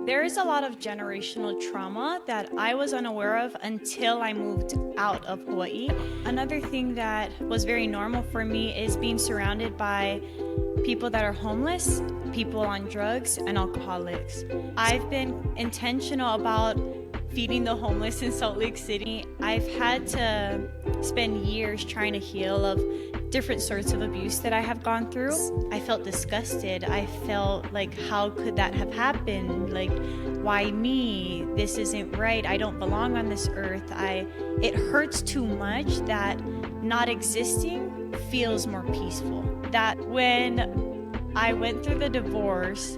There is a lot of generational trauma that I was unaware of until I moved out of Hawaii. Another thing that was very normal for me is being surrounded by people that are homeless, people on drugs, and alcoholics. I've been intentional about feeding the homeless in Salt Lake City. I've had to spend years trying to heal of different sorts of abuse that I have gone through. I felt disgusted. I felt like, how could that have happened? Like, why me? This isn't right. I don't belong on this earth. It hurts too much that not existing feels more peaceful. That when I went through the divorce,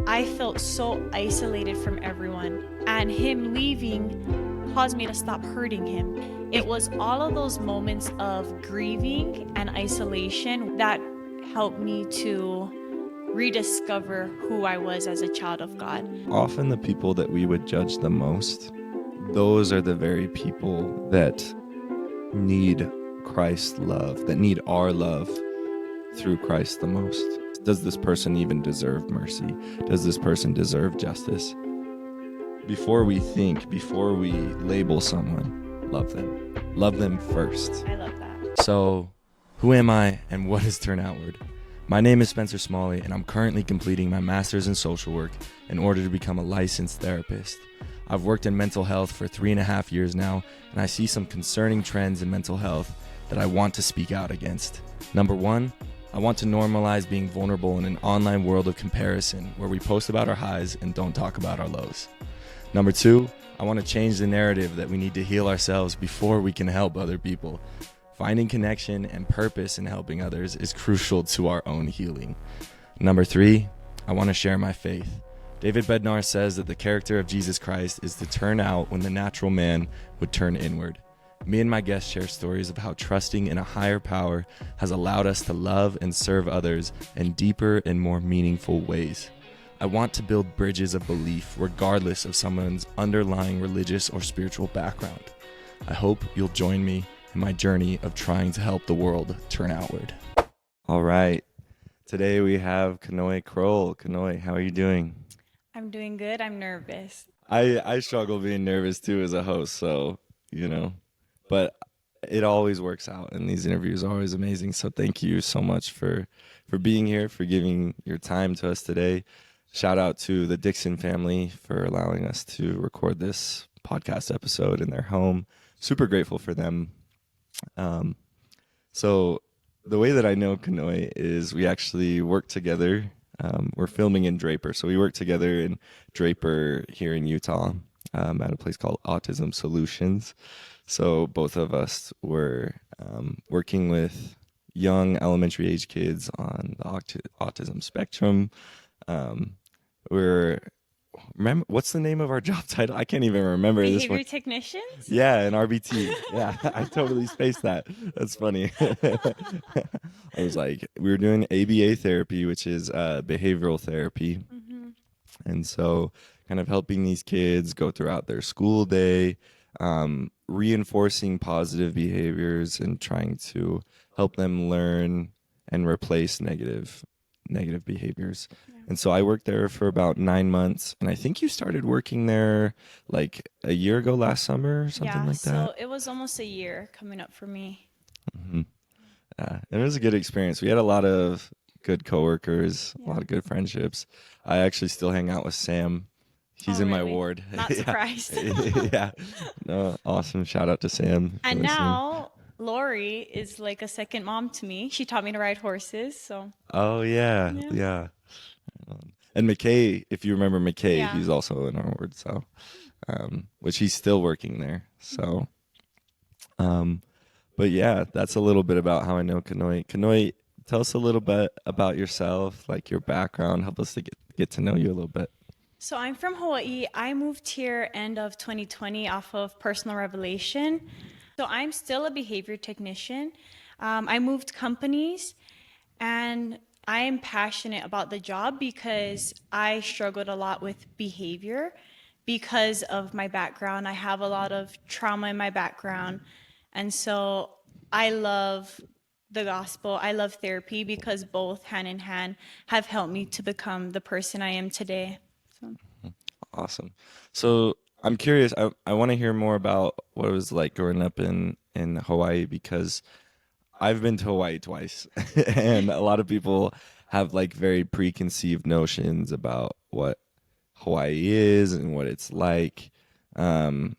I felt so isolated from everyone, and him leaving caused me to stop hurting him. It was all of those moments of grieving and isolation that helped me to rediscover who I was as a child of God. Often the people that we would judge the most, those are the very people that need Christ's love, that need our love through Christ the most. Does this person even deserve mercy? Does this person deserve justice? Before we think, before we label someone, love them. Love them first. I love that. So, who am I and what is Turn Outward? My name is Spencer Smalley, and I'm currently completing my master's in social work in order to become a licensed therapist. I've worked in mental health for 3.5 years now, and I see some concerning trends in mental health that I want to speak out against. Number one, I want to normalize being vulnerable in an online world of comparison where we post about our highs and don't talk about our lows. Number two, I want to change the narrative that we need to heal ourselves before we can help other people. Finding connection and purpose in helping others is crucial to our own healing. Number three, I want to share my faith. David Bednar says that the character of Jesus Christ is to turn out when the natural man would turn inward. Me and my guests share stories of how trusting in a higher power has allowed us to love and serve others in deeper and more meaningful ways. I want to build bridges of belief regardless of someone's underlying religious or spiritual background. I hope you'll join me in my journey of trying to help the world turn outward. All right. Today we have Kanoe Kroll. Kanoe, how are you doing? I'm doing good. I'm nervous. I struggle being nervous too as a host, so, but it always works out, and these interviews are always amazing. So thank you so much for being here, for giving your time to us today. Shout out to the Dixon family for allowing us to record this podcast episode in their home. Super grateful for them. So the way that I know Kanoe is we actually work together. We're filming in Draper, so we work together in Draper here in Utah at a place called Autism Solutions. So both of us were working with young elementary age kids on the autism spectrum. Remember, what's the name of our job title? I can't even remember this one. Behavior technicians? Yeah, an RBT. Yeah, I totally spaced that. That's funny. I was like, we were doing ABA therapy, which is behavioral therapy. Mm-hmm. And so kind of helping these kids go throughout their school day, reinforcing positive behaviors and trying to help them learn and replace negative behaviors. Yeah. And so I worked there for about 9 months, and I think you started working there like a year ago last summer or something like that. So it was almost a year coming up for me. Mm-hmm. And it was a good experience. We had a lot of good coworkers, a lot of good friendships. I actually still hang out with Sam. He's in my ward. Not surprised. Yeah. No, awesome. Shout out to Sam. And now Lori is like a second mom to me. She taught me to ride horses. So. Oh yeah. And McKay, if you remember McKay, he's also in our ward. So, which he's still working there. So, but yeah, that's a little bit about how I know Kanoe. Kanoe, tell us a little bit about yourself, like your background. Help us to get to know you a little bit. So I'm from Hawaii. I moved here end of 2020 off of Personal Revelation. So I'm still a behavior technician. I moved companies, and I am passionate about the job because I struggled a lot with behavior because of my background. I have a lot of trauma in my background. And so I love the gospel. I love therapy because both hand in hand have helped me to become the person I am today. So. Awesome. So I'm curious. I want to hear more about what it was like growing up in Hawaii because I've been to Hawaii twice, and a lot of people have like very preconceived notions about what Hawaii is and what it's like. Um,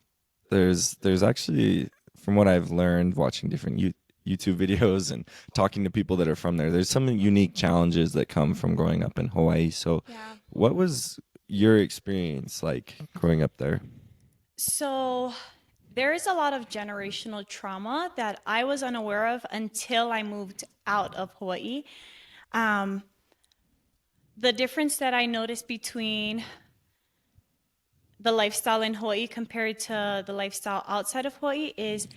there's actually, from what I've learned watching different YouTube videos and talking to people that are from there, there's some unique challenges that come from growing up in Hawaii. So, Yeah. what was your experience like growing up there? So there is a lot of generational trauma that I was unaware of until I moved out of Hawaii. Um, the difference that I noticed between the lifestyle in Hawaii compared to the lifestyle outside of Hawaii is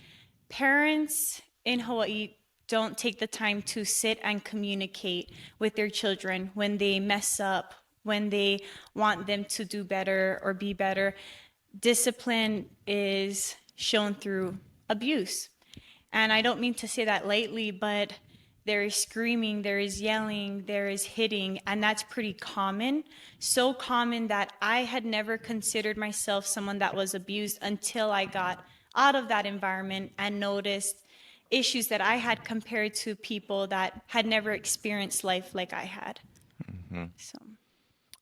parents in Hawaii don't take the time to sit and communicate with their children when they mess up, when they want them to do better or be better. Discipline is shown through abuse. And I don't mean to say that lightly, but there is screaming, there is yelling, there is hitting, and that's pretty common. So common that I had never considered myself someone that was abused until I got out of that environment and noticed issues that I had compared to people that had never experienced life like I had. So,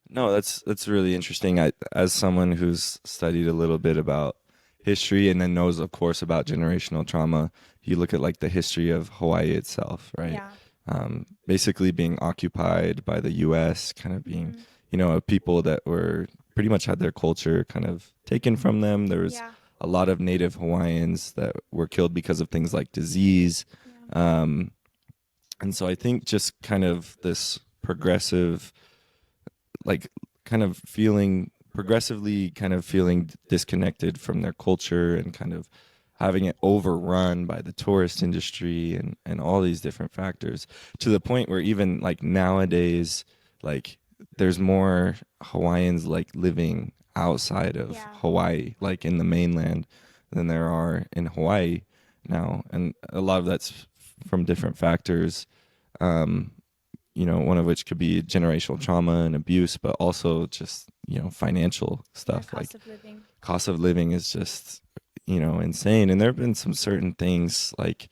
No, that's really interesting. As someone who's studied a little bit about history and then knows, of course, about generational trauma, you look at like the history of Hawaii itself, right? yeah. Basically being occupied by the U.S., kind of being, Mm-hmm. a people that were pretty much had their culture kind of taken from them. There was Yeah. a lot of native Hawaiians that were killed because of things like disease. Yeah. Um, and so I think just kind of this progressive, like kind of feeling progressively kind of feeling disconnected from their culture and kind of having it overrun by the tourist industry and all these different factors to the point where even like nowadays like there's more Hawaiians like living outside of Yeah. Hawaii like in the mainland than there are in Hawaii now, and a lot of that's from different factors. um one of which could be generational trauma and abuse, but also just, financial Yeah. stuff. Like Cost of living. cost of living is just, insane. And there have been some certain things like,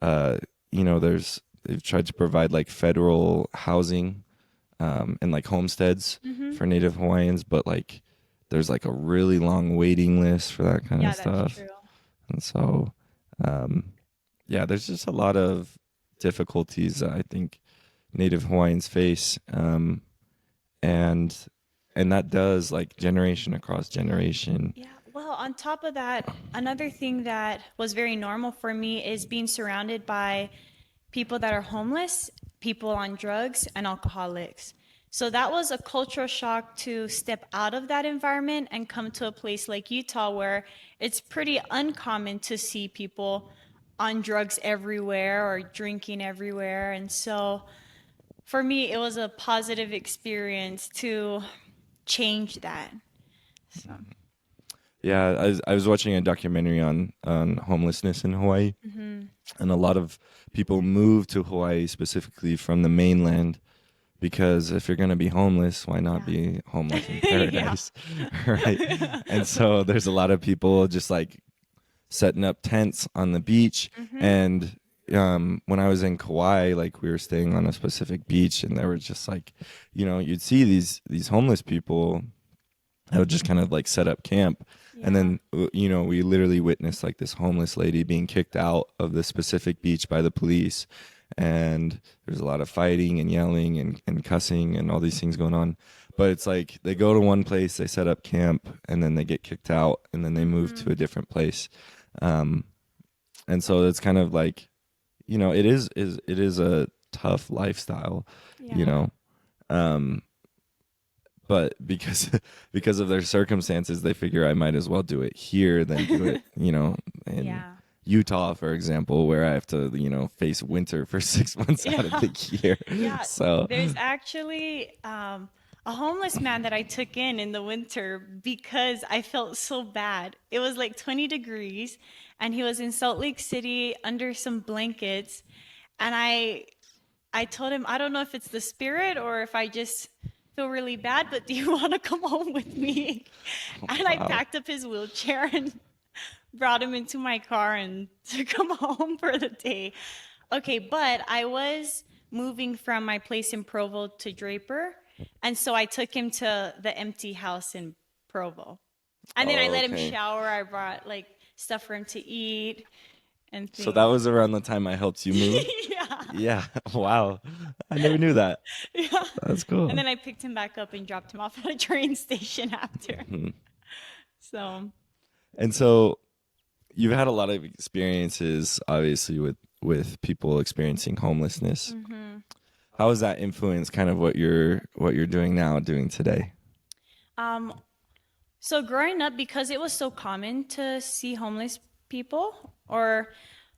uh, they've tried to provide like federal housing, and like homesteads Mm-hmm. for Native Hawaiians, but like there's like a really long waiting list for that kind of Yeah, that's stuff. true. And so, um, yeah, there's just a lot of difficulties that I think Native Hawaiians face, and that does like generation across generation. Yeah, well, on top of that, another thing that was very normal for me is being surrounded by people that are homeless, people on drugs, and alcoholics. So that was a cultural shock to step out of that environment and come to a place like Utah where it's pretty uncommon to see people on drugs everywhere or drinking everywhere. And so for me, it was a positive experience to change that. So, Yeah, I was watching a documentary on homelessness in Hawaii, mhm. and a lot of people move to Hawaii specifically from the mainland because if you're going to be homeless, why not Yeah. be homeless in Yeah. paradise? Right? And so there's a lot of people just like setting up tents on the beach. Mhm. And when I was in Kauai, like we were staying on a specific beach, and there were just like, you'd see these homeless people that would just kind of like set up camp. And Yeah. then, we literally witnessed like this homeless lady being kicked out of this specific beach by the police. And there's a lot of fighting and yelling and cussing and all these things going on. But it's like they go to one place, they set up camp, and then they get kicked out, and then they move to Mhm. a different place. Um, and so it's kind of like, it is a tough lifestyle, you Yeah. know. Um, but because because of their circumstances, they figure I might as well do it here than do it, in Yeah. Utah, for example, where I have to, face winter for 6 months out of Yeah. the year. Yeah. So, There's actually a homeless man that I took in the winter because I felt so bad. It was like 20 degrees, and he was in Salt Lake City under some blankets, and I told him I don't know if it's the spirit or if I just feel really bad, but do you want to come home with me?" And I Wow. packed up his wheelchair and brought him into my car and took him home for the day. Okay, but I was moving from my place in Provo to Draper, and so I took him to the empty house in Provo. And then I Oh, let him okay. shower. I brought like stuff for him to eat and So that things. was around the time I helped you move? Yeah. Yeah. Wow. I never knew that. Yeah. That's And cool. then I picked him back up and dropped him off at a train station after. Mhm. So, And so you've had a lot of experiences, obviously, with people experiencing homelessness. mhm. How has that influenced kind of what you're doing now, doing today? Um, so growing up, because it was so common to see homeless people, or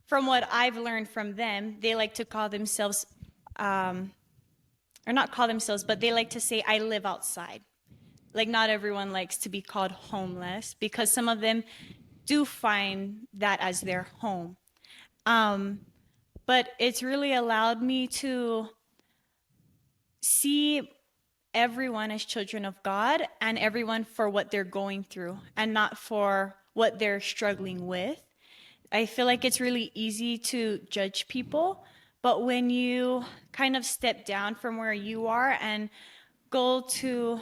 from what I've learned from them, they like to call themselves, um, or not call themselves, but they like to say, "I live outside." Like, not everyone likes to be called homeless because some of them do find that as their home. Um, but it's really allowed me to see everyone as children of God and everyone for what they're going through and not for what they're struggling with. I feel like it's really easy to judge people, but when you kind of step down from where you are and go to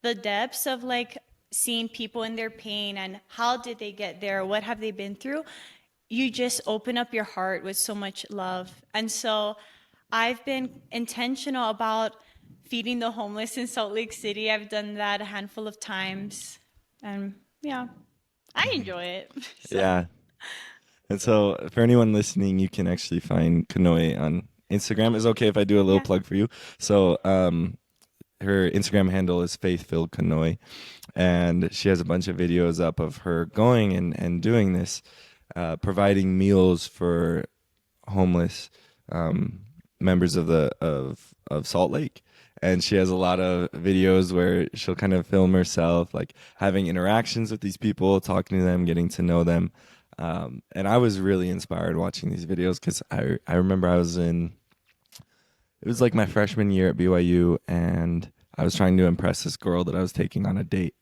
the depths of like seeing people in their pain and how did they get there, what have they been through, you just open up your heart with so much love. And so I've been intentional about feeding the homeless in Salt Lake City. I've done that a handful of times. And yeah, I enjoy it. So, Yeah. And so for anyone listening, you can actually find Kanoe on Instagram. Is it okay if I do a little yeah. plug for you? So her Instagram handle is Faithfilled Kanoe, and she has a bunch of videos up of her going and doing this, providing meals for homeless um, members of Salt Lake. And she has a lot of videos where she'll kind of film herself, like having interactions with these people, talking to them, getting to know them. And I was really inspired watching these videos because I remember it was like my freshman year at BYU, and I was trying to impress this girl that I was taking on a date.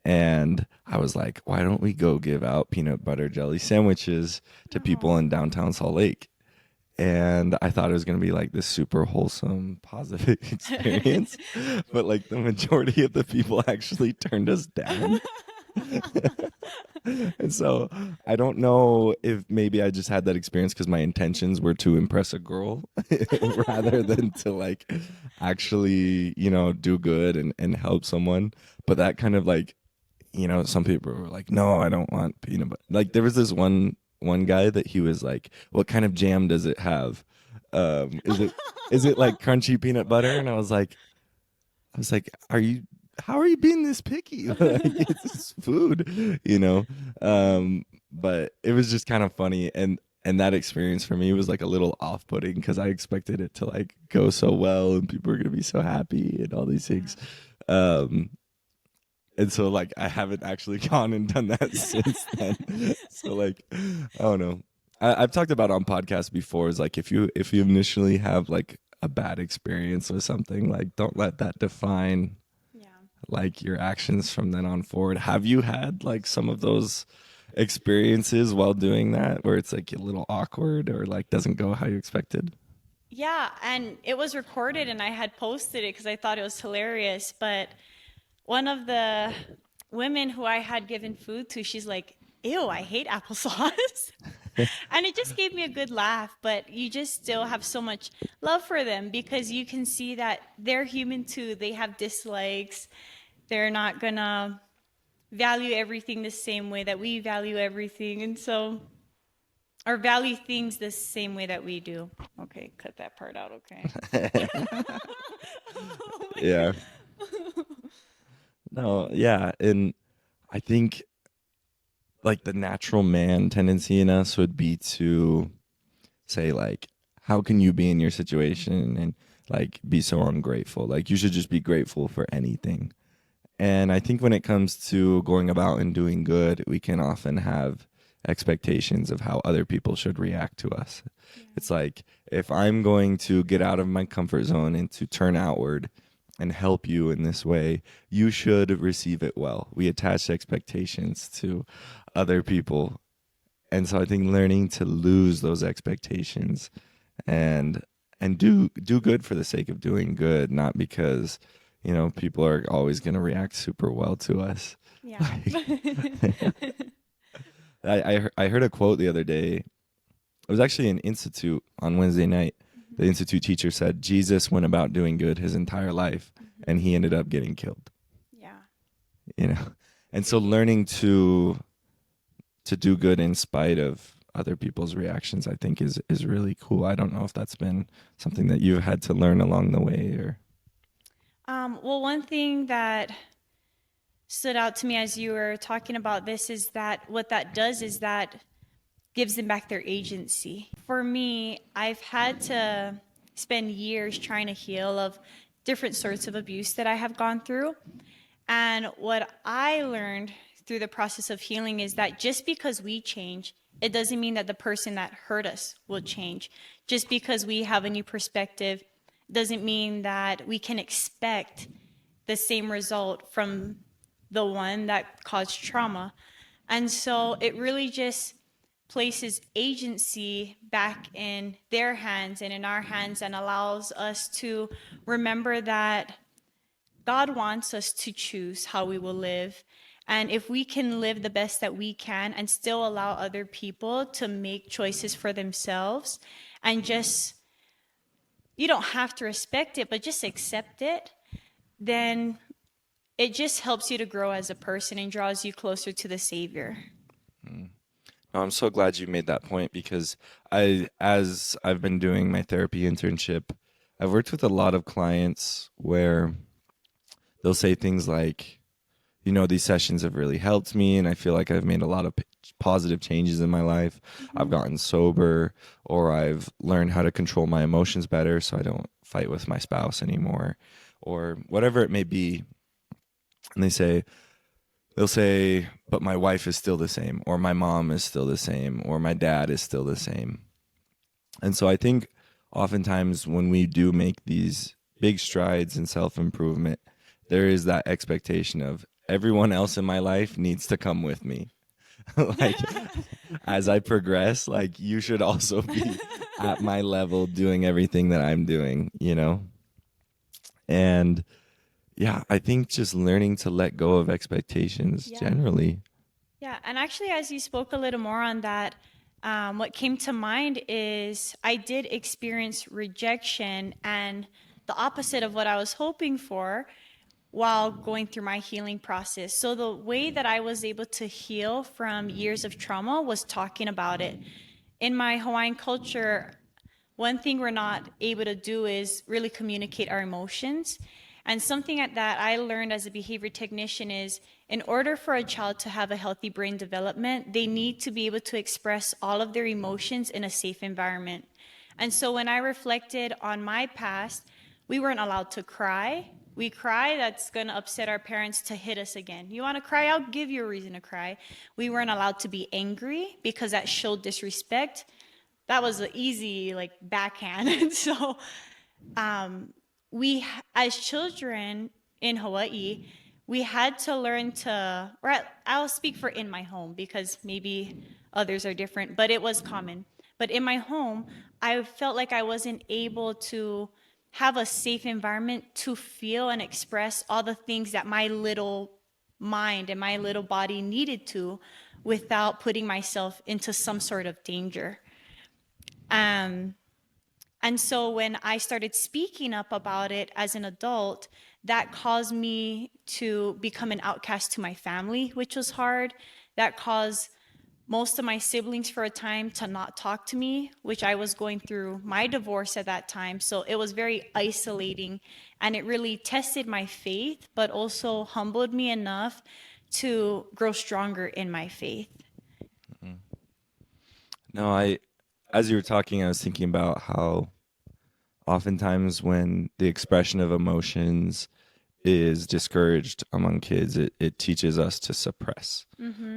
And I was like, why don't we go give out peanut butter jelly sandwiches to people Oh. in downtown Salt Lake? And I thought it was going to be like this super wholesome, positive experience. But like the majority of the people actually turned us down. And so I don't know if maybe I just had that experience because my intentions were to impress a girl rather than to like actually, do good and help someone. But that kind of like, some people were like, no, I don't want peanut butter. Like there was this one guy that he was like, what kind of jam does it have? Is it like crunchy peanut butter? And I was like, how are you being this picky? Like it's food, you know? But it was just kind of funny. And that experience for me was like a little off putting because I expected it to like go so well and people were going to be so happy and all these things. Um, and so like I haven't actually gone and done that since then. So like, I don't know. I've talked about on podcasts before is like if you initially have like a bad experience with something, like don't let that define Yeah. like your actions from then on forward. Have you had like some of those experiences while doing that where it's like a little awkward or like doesn't go how you expected? Yeah, and it was recorded and I had posted it because I thought it was hilarious. But one of the women who I had given food to, she's like, "Ew, I hate applesauce." And it just gave me a good laugh, but you just still have so much love for them because you can see that they're human too. They have dislikes. They're not gonna value everything the same way that we value everything. And so, or value things the same way that we do. Okay, cut that part out, okay? Oh my Yeah. God. No, yeah. And I think like the natural man tendency in us would be to say like how can you be in your situation and like be so ungrateful, like you should just be grateful for anything. And I think when it comes to going about and doing good, we can often have expectations of how other people should react to us. Yeah. It's like if I'm going to get out of my comfort zone and to turn outward and help you in this way, you should receive it well. We attach expectations to other people. And so I think learning to lose those expectations and do good for the sake of doing good, not because, people are always going to react super well to us. Yeah. I heard a quote the other day. It was actually an institute on Wednesday night. The institute teacher said Jesus went about doing good his entire life, and he ended up getting killed. Yeah. And so learning to do good in spite of other people's reactions, I think is really cool. I don't know if that's been something that you've had to learn along the way, or Well, one thing that stood out to me as you were talking about this is that what that does is that gives them back their agency. For me, I've had to spend years trying to heal of different sorts of abuse that I have gone through. And what I learned through the process of healing is that just because we change, it doesn't mean that the person that hurt us will change. Just because we have a new perspective doesn't mean that we can expect the same result from the one that caused trauma. And so it really just places agency back in their hands and in our hands, and allows us to remember that God wants us to choose how we will live. And if we can live the best that we can and still allow other people to make choices for themselves, and just, you don't have to respect it, but just accept it, then it just helps you to grow as a person and draws you closer to the Savior. I'm so glad you made that point, because as I've been doing my therapy internship, I've worked with a lot of clients where they'll say things like, these sessions have really helped me, and I feel like I've made a lot of positive changes in my life. I've gotten sober, or I've learned how to control my emotions better so I don't fight with my spouse anymore, or whatever it may be. And they'll say, but my wife is still the same, or my mom is still the same, or my dad is still the same. And so I think oftentimes when we do make these big strides in self-improvement, there is that expectation of everyone else in my life needs to come with me. Like, as I progress, like, you should also be at my level doing everything that I'm doing, And yeah, I think just learning to let go of expectations generally. Yeah, and actually, as you spoke a little more on that, what came to mind is I did experience rejection, and the opposite of what I was hoping for while going through my healing process. So the way that I was able to heal from years of trauma was talking about it. In my Hawaiian culture, one thing we're not able to do is really communicate our emotions. And something that I learned as a behavior technician is, in order for a child to have a healthy brain development, they need to be able to express all of their emotions in a safe environment. And so when I reflected on my past, we weren't allowed to cry. We cry, that's going to upset our parents to hit us again. You want to cry? I'll give you a reason to cry. We weren't allowed to be angry because that showed disrespect. That was an easy, backhand. And so we, as children in Hawaii, we had to learn to, or I'll speak for in my home because maybe others are different, but it was common. But in my home, I felt like I wasn't able to have a safe environment to feel and express all the things that my little mind and my little body needed to, without putting myself into some sort of danger. And so when I started speaking up about it as an adult, that caused me to become an outcast to my family, which was hard. That caused most of my siblings for a time to not talk to me, which I was going through my divorce at that time. So it was very isolating, and it really tested my faith, but also humbled me enough to grow stronger in my faith. No, as you were talking, I was thinking about how oftentimes when the expression of emotions is discouraged among kids, it teaches us to suppress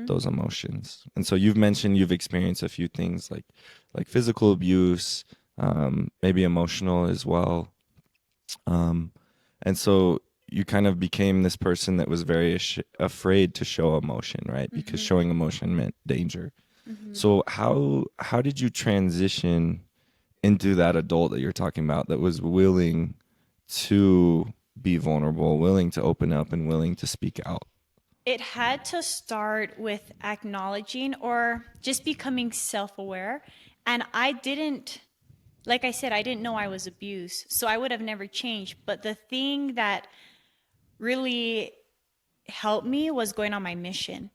those emotions. And so you've mentioned you've experienced a few things like physical abuse, maybe emotional as well. And so you kind of became this person that was very afraid to show emotion, right? Because Mm-hmm. showing emotion meant danger. Mm-hmm. So how did you transition into that adult that you're talking about that was willing to be vulnerable, willing to open up, and willing to speak out? It had to start with acknowledging or just becoming self aware. And I didn't, like I said, I didn't know I was abused. So I would have never changed. But the thing that really helped me was going on my mission.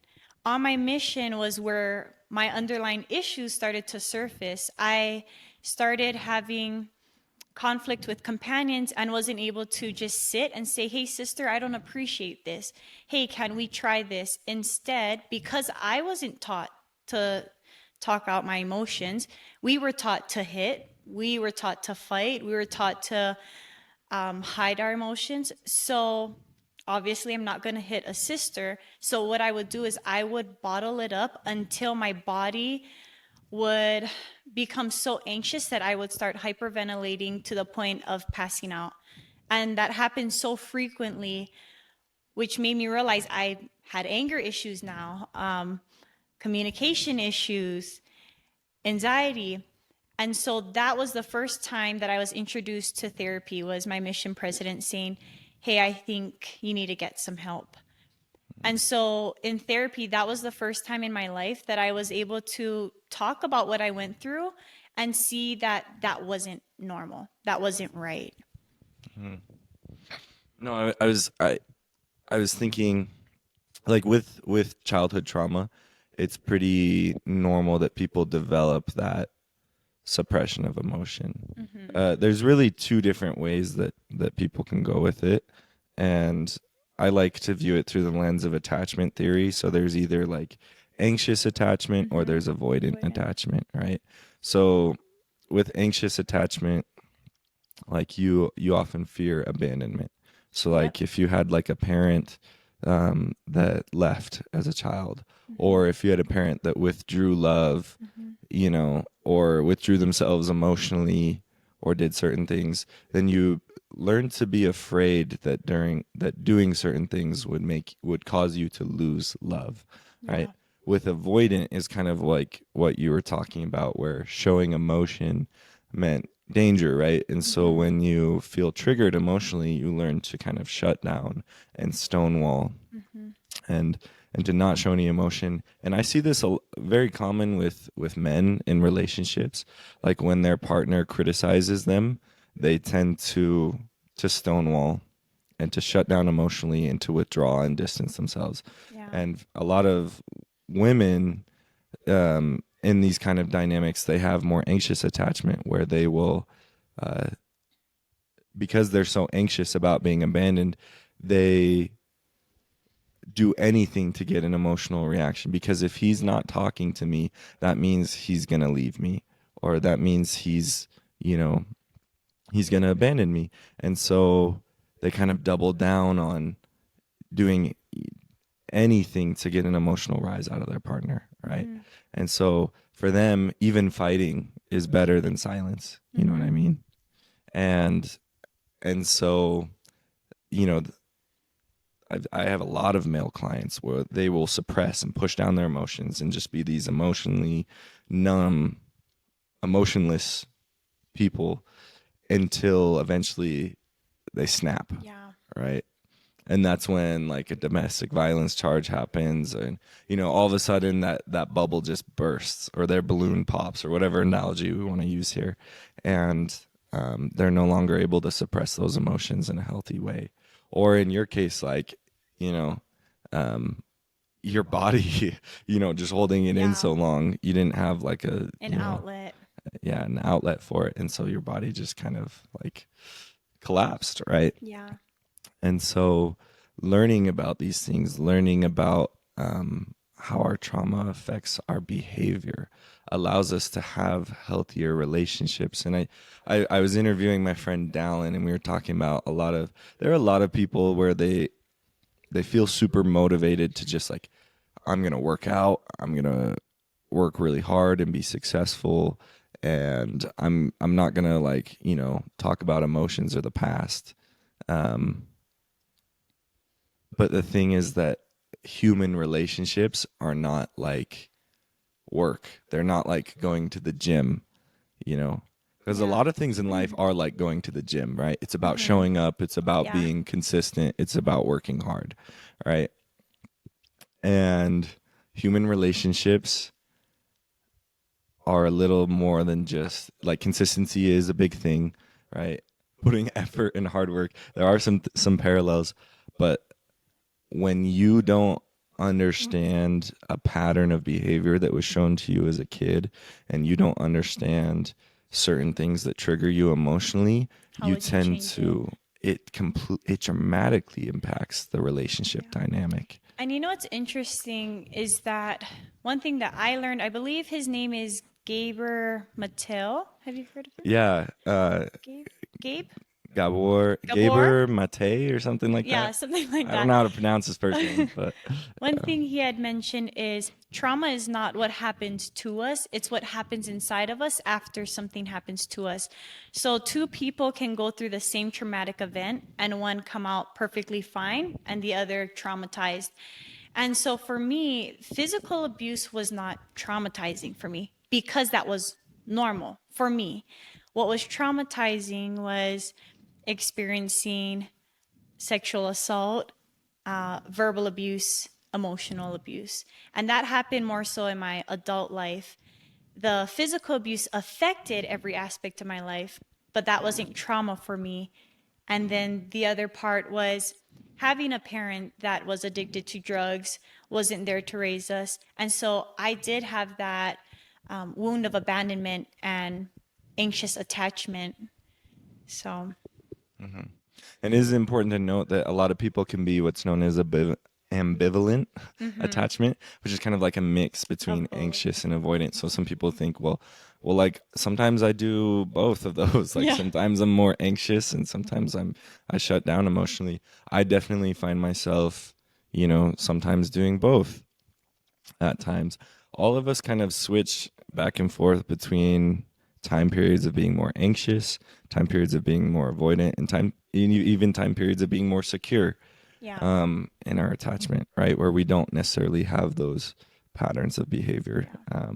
On my mission was where my underlying issues started to surface. I started having conflict with companions and wasn't able to just sit and say, hey, sister, I don't appreciate this. Hey, can we try this? Instead, because I wasn't taught to talk out my emotions, we were taught to hit, we were taught to fight, we were taught to hide our emotions. So obviously, I'm not going to hit a sister. So what I would do is I would bottle it up until my body would become so anxious that I would start hyperventilating to the point of passing out. And that happened so frequently, which made me realize I had anger issues now, communication issues, anxiety. And so that was the first time that I was introduced to therapy, was my mission president saying, hey, I think you need to get some help. And so in therapy, that was the first time in my life that I was able to talk about what I went through and see that that wasn't normal. That wasn't right. No, I was thinking, like, with childhood trauma, it's pretty normal that people develop that suppression of emotion. There's really two different ways that people can go with it, and I like to view it through the lens of attachment theory. So there's either like anxious attachment or there's avoidant attachment, right? So with anxious attachment, like you often fear abandonment. So Yep. like if you had like a parent that left as a child, or if you had a parent that withdrew love, or withdrew themselves emotionally, or did certain things, then you learn to be afraid that doing certain things would cause you to lose love, Yeah. right? With avoidant is kind of like what you were talking about, where showing emotion meant danger, right? And so when you feel triggered emotionally, you learn to kind of shut down and stonewall and to not show any emotion. And I see this very common with men in relationships. Like when their partner criticizes them, they tend to stonewall and to shut down emotionally and to withdraw and distance themselves. Yeah. And a lot of women in these kind of dynamics, they have more anxious attachment, where they will, because they're so anxious about being abandoned, they do anything to get an emotional reaction, because if he's not talking to me, that means he's going to leave me, or that means he's going to abandon me. And so they kind of double down on doing anything to get an emotional rise out of their partner, right? And so for them, even fighting is better than silence. You know what I mean? And so, you know, I have a lot of male clients where they will suppress and push down their emotions and just be these emotionally numb, emotionless people until eventually they snap, Yeah. right? And that's when like a domestic violence charge happens, and all of a sudden that bubble just bursts, or their balloon pops, or whatever analogy we want to use here, and they're no longer able to suppress those emotions in a healthy way. Or in your case, like your body, just holding it in Yeah. so long, you didn't have like An outlet. an outlet for it, and so your body just kind of like collapsed, right? Yeah. And so learning about these things, learning about how our trauma affects our behavior, allows us to have healthier relationships. And I was interviewing my friend Dallin, and we were talking about there are a lot of people where they feel super motivated to just like, I'm going to work out, I'm going to work really hard and be successful, and I'm not going to talk about emotions or the past. Um, but the thing is that human relationships are not like work. They're not like going to the gym, you know, because a Yeah. lot of things in life are like going to the gym, right? It's about Mm-hmm. showing up, it's about Yeah. being consistent, it's about working hard, right? And human relationships are a little more than just like consistency is a big thing, right? Putting effort and hard work. There are some parallels, but when you don't understand a pattern of behavior that was shown to you as a kid and you don't understand certain things that trigger you emotionally, How you would you tend change it? to it dramatically impacts the relationship Yeah. dynamic. And you know what's interesting is that one thing that I learned, I believe his name is Gaber Mattel. Have you heard of him? Yeah, Gabe? Gabe? Gabor? Gabor Mate or something like Yeah, that. something like I don't that. know how to pronounce his first name, but One thing he had mentioned is trauma is not what happens to us, it's what happens inside of us after something happens to us. So, two people can go through the same traumatic event and one come out perfectly fine and the other traumatized. And so, for me, physical abuse was not traumatizing for me because that was normal for me. What was traumatizing was experiencing sexual assault, verbal abuse, emotional abuse. And that happened more so in my adult life. The physical abuse affected every aspect of my life, but that wasn't trauma for me. And then the other part was having a parent that was addicted to drugs, wasn't there to raise us. And so I did have that wound of abandonment and anxious attachment. So, and it is important to note that a lot of people can be what's known as a ambivalent mm-hmm, attachment, which is kind of like a mix between of both. anxious and avoidant. So some people think, well, like sometimes I do both of those. Like Yeah. sometimes I'm more anxious and sometimes I shut down emotionally. I definitely find myself, sometimes doing both at times. All of us kind of switch back and forth between time periods of being more anxious, time periods of being more avoidant, and even time periods of being more secure Yeah. in our attachment, right? Where we don't necessarily have those patterns of behavior. Yeah.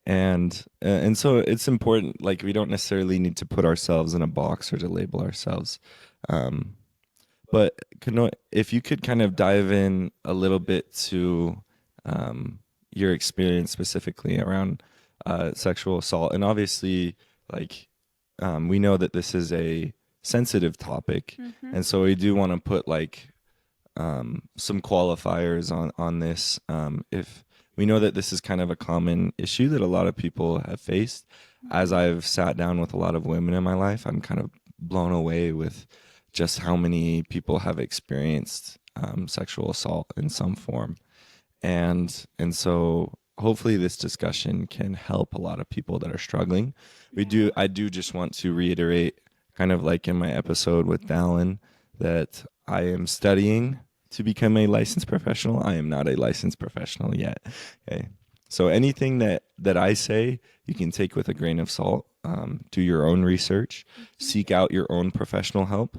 And so it's important. Like we don't necessarily need to put ourselves in a box or to label ourselves. Um, but if you could kind of dive in a little bit to um, your experience specifically around sexual assault, and obviously, like we know that this is a sensitive topic, Mm-hmm. and so we do want to put like some qualifiers on this. If we know that this is kind of a common issue that a lot of people have faced, as I've sat down with a lot of women in my life, I'm kind of blown away with just how many people have experienced sexual assault in some form, and so hopefully this discussion can help a lot of people that are struggling. Yeah. I do just want to reiterate, kind of like in my episode with Dallin, that I am studying to become a licensed professional. I am not a licensed professional yet. Okay. So anything that I say, you can take with a grain of salt. Do your own research, seek out your own professional help.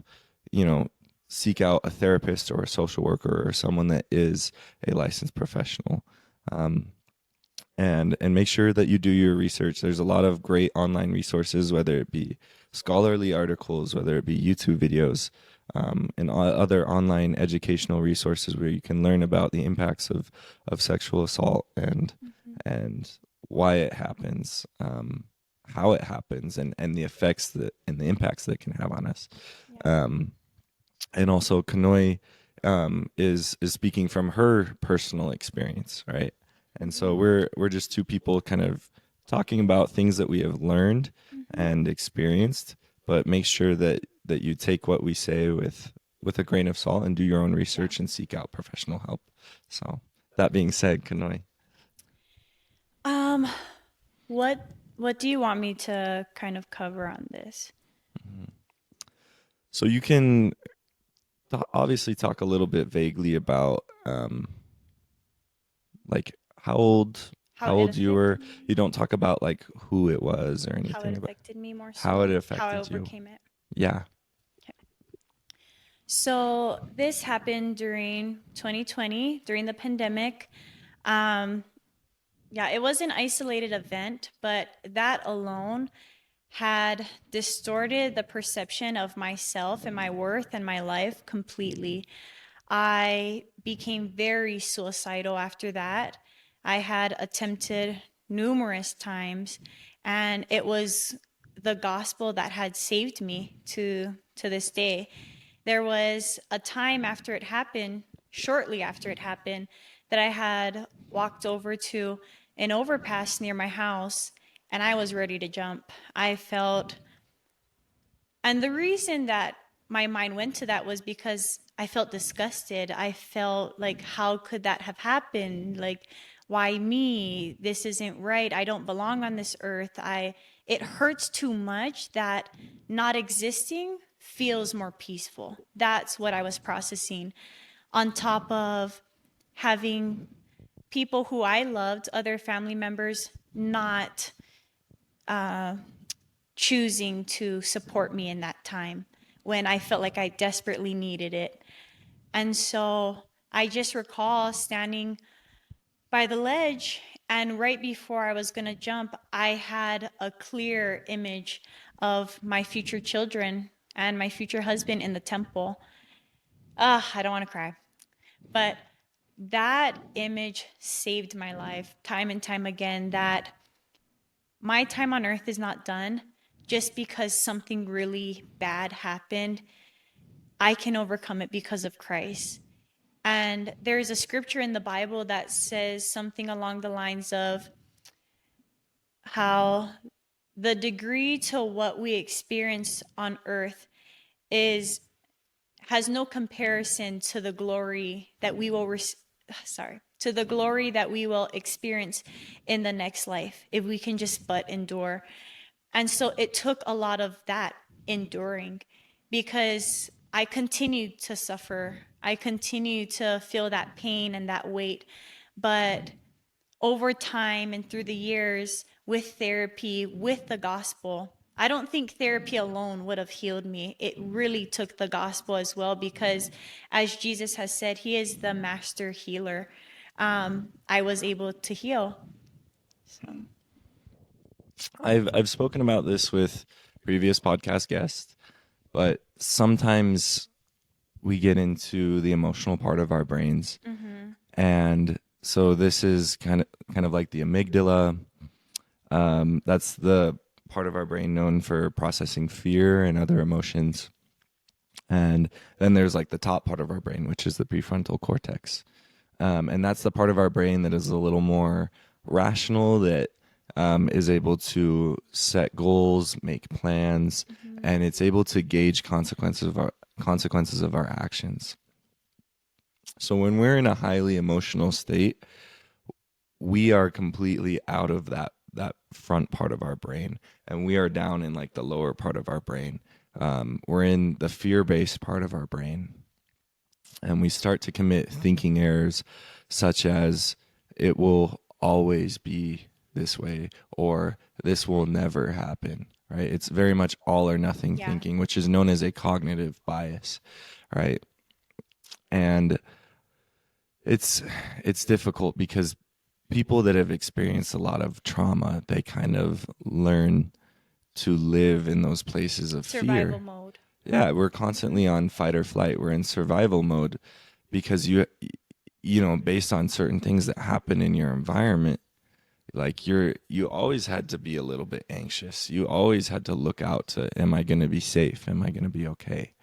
You know, seek out a therapist or a social worker or someone that is a licensed professional. Um, and make sure that you do your research. There's a lot of great online resources, whether it be scholarly articles, whether it be YouTube videos, and other online educational resources where you can learn about the impacts of sexual assault Mm-hmm. and why it happens, how it happens, and the effects that and the impacts that it can have on us. Yeah. Um, and also Kanoi is speaking from her personal experience, right? And so Mm-hmm. we're just two people kind of talking about things that we have learned Mm-hmm. and experienced, but make sure that you take what we say with a grain of salt and do your own Yeah. research and seek out professional help. So that being said, Kanoi. Um, what what do you want me to kind of cover on this? So you can obviously talk a little bit vaguely about like How how it old you were. affected me? You don't talk about like who it was or How it anything about affected me more how it so? How I affected you. overcame it? Yeah. So this happened during 2020, during the pandemic. Um, yeah, it was an isolated event, but that alone had distorted the perception of myself and my worth and my life completely. I became very suicidal after that. I had attempted numerous times, and it was the gospel that had saved me to this day. There was a time after it happened, shortly after it happened, that I had walked over to an overpass near my house and I was ready to jump. I felt, and the reason that my mind went to that was because I felt disgusted. I felt like, how could that have happened? Like, why me? This isn't right. I don't belong on this earth. It hurts too much that not existing feels more peaceful. That's what I was processing. On top of having people who I loved, other family members, not choosing to support me in that time when I felt like I desperately needed it. And so I just recall standing by the ledge, and right before I was going to jump, I had a clear image of my future children and my future husband in the temple. I don't want to cry. But that image saved my life time and time again, that my time on earth is not done just because something really bad happened. I can overcome it because of Christ. And there's a scripture in the Bible that says something along the lines of how the degree to what we experience on earth is has no comparison to the glory that we will to the glory that we will experience in the next life if we can just but endure. And so it took a lot of that enduring, because I continued to suffer. I continued to feel that pain and that weight. But over time and through the years, with therapy, with the gospel, I don't think therapy alone would have healed me. It really took the gospel as well, because as Jesus has said, he is the master healer. I was able to heal. So. I've spoken about this with previous podcast guests, but sometimes we get into the emotional part of our brains. And so this is kind of like the amygdala. That's the part of our brain known for processing fear and other emotions. And then there's like the top part of our brain, which is the prefrontal cortex. And that's the part of our brain that is a little more rational, that is able to set goals, make plans, and it's able to gauge consequences of our actions. So when we're in a highly emotional state, we are completely out of that front part of our brain, and we are down in like the lower part of our brain. We're in the fear-based part of our brain, and we start to commit thinking errors such as, it will always be this way, or this will never happen, right? It's very much all or nothing thinking, which is known as a cognitive bias, right? And it's difficult because people that have experienced a lot of trauma, they kind of learn to live in those places of Survival fear. mode. Yeah, we're constantly on fight or flight. We're in survival mode because based on certain things that happen in your environment, like you always had to be a little bit anxious. You always had to look out to, am I going to be safe? Am I going to be okay?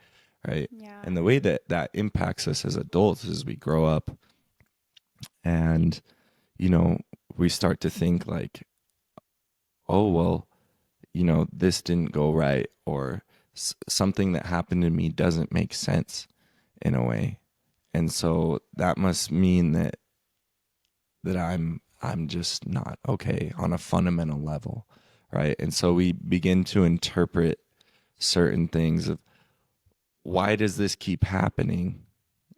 Right? Yeah. And the way that impacts us as adults is we grow up and we start to think like, oh, well, this didn't go right, or something that happened to me doesn't make sense in a way. And so that must mean that I'm just not okay on a fundamental level, right? And so we begin to interpret certain things of, why does this keep happening?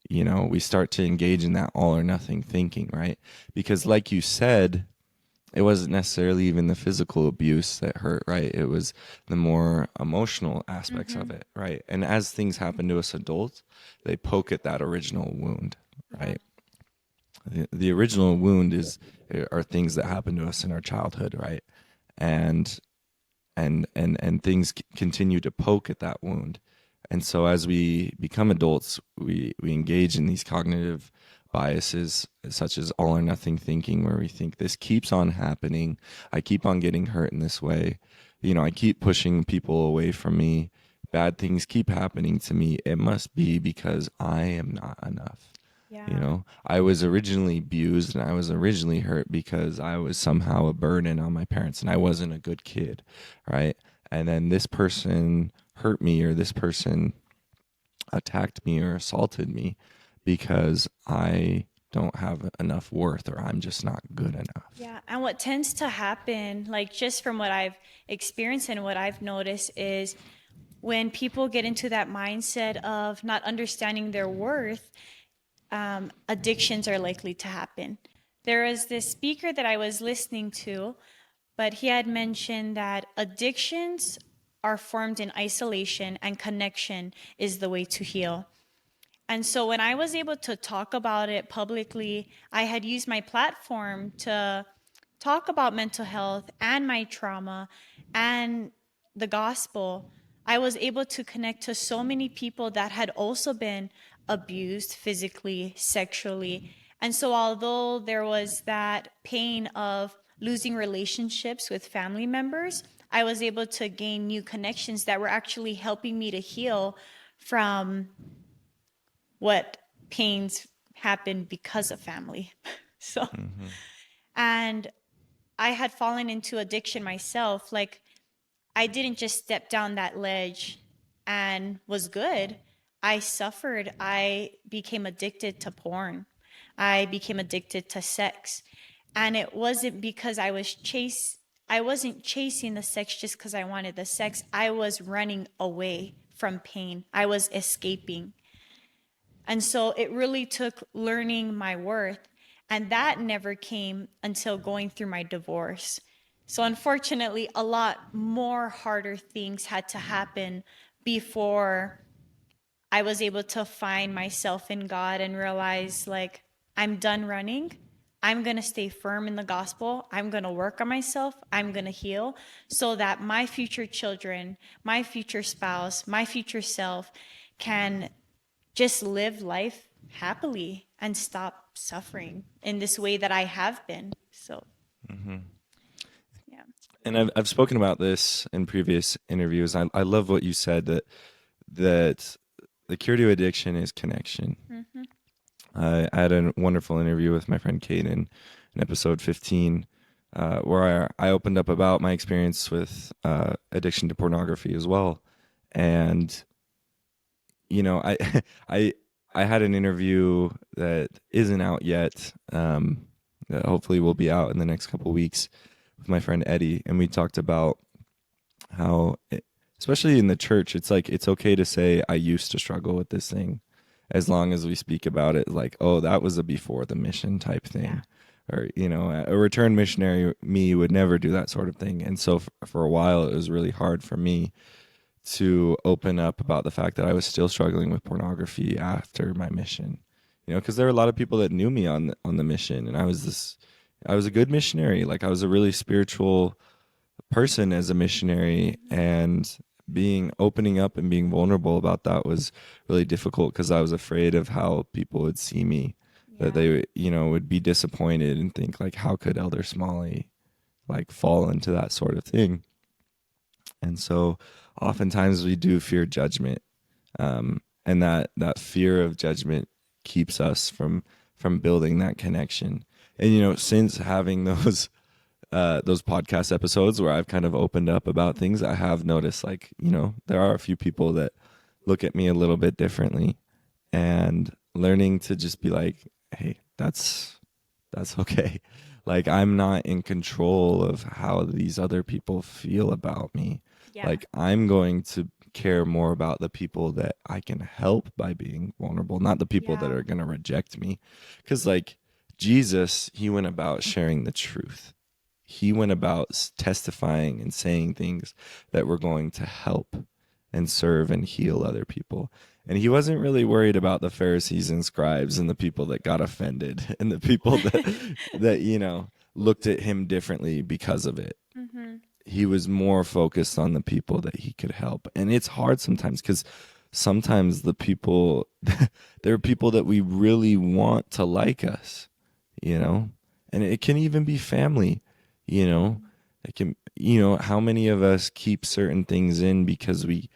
We start to engage in that all or nothing thinking, right? Because like you said, it wasn't necessarily even the physical abuse that hurt, right? It was the more emotional aspects of Mm-hmm. it, right? And as things happen to us adults, they poke at that original wound, Yeah. right? The original wound is are things that happen to us in our childhood, right? And and things continue to poke at that wound. And so as we become adults, we engage in these cognitive biases such as all or nothing thinking, where we think this keeps on happening. I keep on getting hurt in this way. You know, I keep pushing people away from me. Bad things keep happening to me. It must be because I am not enough. You Yeah. know, I was originally abused and I was originally hurt because I was somehow a burden on my parents and I wasn't a good kid, right? And then this person hurt me or this person attacked me or assaulted me because I don't have enough worth or I'm just not good enough. Yeah, and what tends to happen, like just from what I've experienced and what I've noticed, is when people get into that mindset of not understanding their worth, addictions are likely to happen. There was this speaker that I was listening to, but he had mentioned that addictions are formed in isolation and connection is the way to heal. And so when I was able to talk about it publicly, I had used my platform to talk about mental health and my trauma and the gospel. I was able to connect to so many people that had also been abused physically, sexually. And so, although there was that pain of losing relationships with family members, I was able to gain new connections that were actually helping me to heal from what pains happened because of family. So, Mm-hmm. and I had fallen into addiction myself. Like, I didn't just step down that ledge and was good. I suffered. I became addicted to porn. I became addicted to sex. And it wasn't because I wasn't chasing the sex just because I wanted the sex. I was running away from pain. I was escaping. And so it really took learning my worth. And that never came until going through my divorce. So unfortunately, a lot more harder things had to happen before I was able to find myself in God and realize, like, I'm done running. I'm going to stay firm in the gospel. I'm going to work on myself. I'm going to heal so that my future children, my future spouse, my future self can just live life happily and stop suffering in this way that I have been. So, Mm-hmm. yeah. And I've spoken about this in previous interviews. I love what you said that the cure to addiction is connection. Mm-hmm. I had a wonderful interview with my friend Kate in episode 15, where I opened up about my experience with addiction to pornography as well. And, you know, I, I had an interview that isn't out yet, that hopefully will be out in the next couple weeks with my friend Eddie. And we talked about how, especially in the church, it's like it's okay to say, I used to struggle with this thing as long as we speak about it like, oh, that was a before the mission type Yeah. thing. Or, you know, a return missionary me would never do that sort of thing. And so for a while, it was really hard for me to open up about the fact that I was still struggling with pornography after my mission. You know, because there were a lot of people that knew me on the mission, and I was a good missionary. Like I was a really spiritual person as a missionary, and being opening up and being vulnerable about that was really difficult because I was afraid of how people would see me, that Yeah. they, you know, would be disappointed and think like, how could Elder Smalley like fall into that sort of thing? And so oftentimes we do fear judgment, and that fear of judgment keeps us from building that connection. And you know, since having those podcast episodes where I've kind of opened up about things, I have noticed like, you know, there are a few people that look at me a little bit differently, and learning to just be like, hey, that's okay. Like I'm not in control of how these other people feel about me. Yeah. Like I'm going to care more about the people that I can help by being vulnerable, not the people that Yeah. are going to reject me. Cuz like Jesus, he went about sharing the truth. he went about testifying and saying things that were going to help and serve and heal other people. And he wasn't really worried about the Pharisees and scribes and the people that got offended and the people that looked at him differently because of it. Mm-hmm. He was more focused on the people that he could help. And it's hard sometimes because sometimes the people, there are people that we really want to like us, and it can even be family, it can, how many of us keep certain things in because we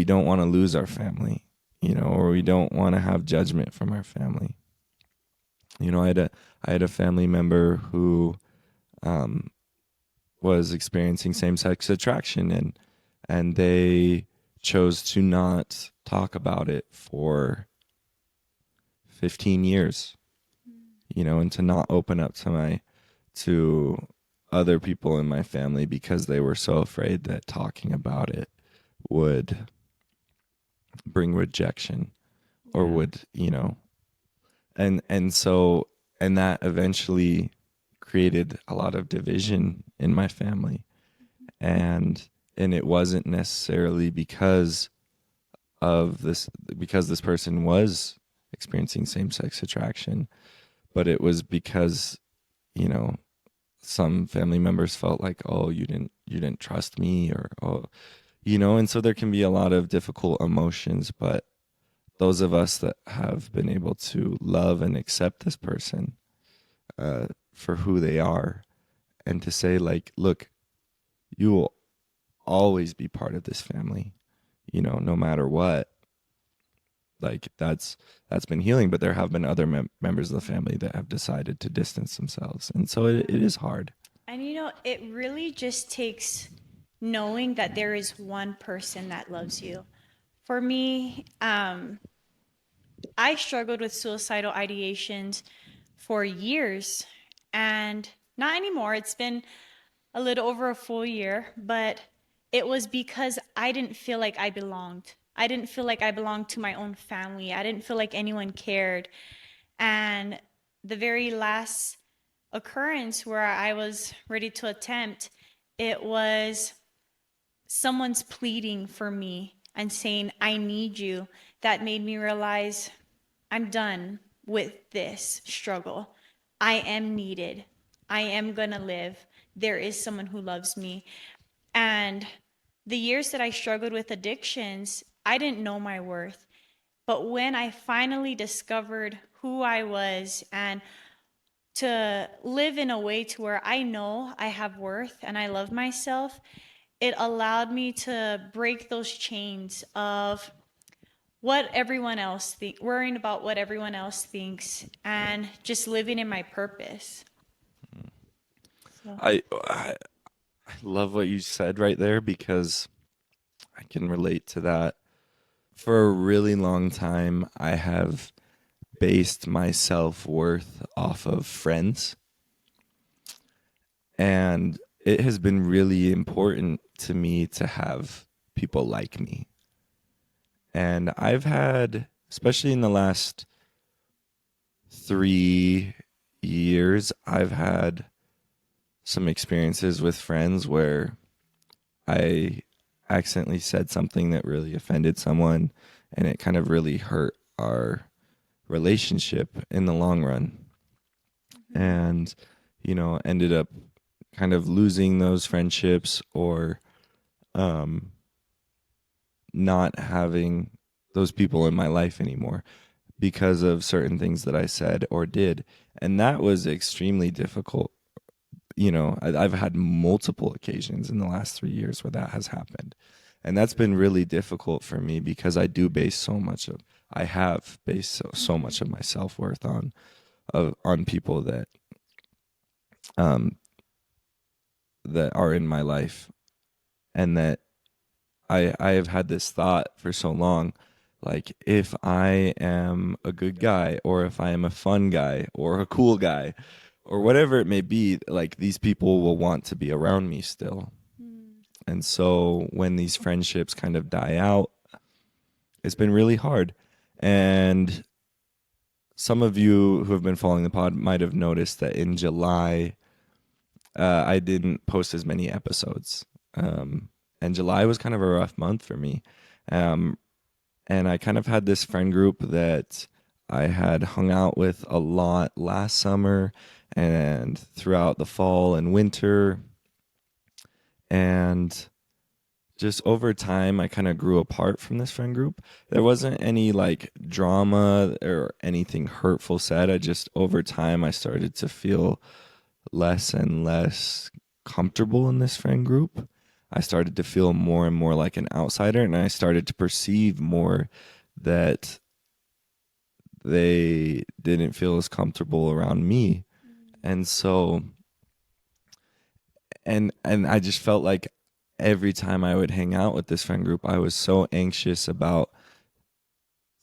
don't want to lose our family, or we don't want to have judgment from our family. I had a family member who was experiencing same-sex attraction, and they chose to not talk about it for 15 years, and to not open up to other people in my family because they were so afraid that talking about it would bring rejection or would, and that eventually created a lot of division in my family. And it wasn't necessarily because this person was experiencing same-sex attraction, but it was because, some family members felt like, oh, you didn't trust me, or, oh, and so there can be a lot of difficult emotions. But those of us that have been able to love and accept this person for who they are, and to say, like, look, you will always be part of this family, no matter what. Like, that's been healing. But there have been other members of the family that have decided to distance themselves, and so it is hard. And it really just takes knowing that there is one person that loves you. For me, I struggled with suicidal ideations for years, and not anymore. It's been a little over a full year, but it was because I didn't feel like I belonged. I didn't feel like I belonged to my own family. I didn't feel like anyone cared. And the very last occurrence where I was ready to attempt, it was someone's pleading for me and saying, I need you, that made me realize I'm done with this struggle. I am needed. I am going to live. There is someone who loves me. And the years that I struggled with addictions, I didn't know my worth. But when I finally discovered who I was, and to live in a way to where I know I have worth and I love myself, it allowed me to break those chains of what everyone else worrying about what everyone else thinks, and just living in my purpose. So. I love what you said right there, because I can relate to that. For a really long time, I have based my self-worth off of friends. And it has been really important to me to have people like me. And I've had, especially in the last 3 years, I've had some experiences with friends where I accidentally said something that really offended someone, and it kind of really hurt our relationship in the long run. And, ended up kind of losing those friendships, or not having those people in my life anymore because of certain things that I said or did. And that was extremely difficult. I've had multiple occasions in the last 3 years where that has happened. And that's been really difficult for me, because I have based so much of my self-worth on people that that are in my life. And that I have had this thought for so long, like, if I am a good guy, or if I am a fun guy, or a cool guy, or whatever it may be, like, these people will want to be around me still. And so when these friendships kind of die out, it's been really hard. And some of you who have been following the pod might have noticed that in July, I didn't post as many episodes. And July was kind of a rough month for me. Um, and I kind of had this friend group that I had hung out with a lot last summer and throughout the fall and winter. And just over time, I kind of grew apart from this friend group. There wasn't any like drama or anything hurtful said. I just, over time, I started to feel less and less comfortable in this friend group. I started to feel more and more like an outsider, and I started to perceive more that they didn't feel as comfortable around me. And so and I just felt like every time I would hang out with this friend group, I was so anxious about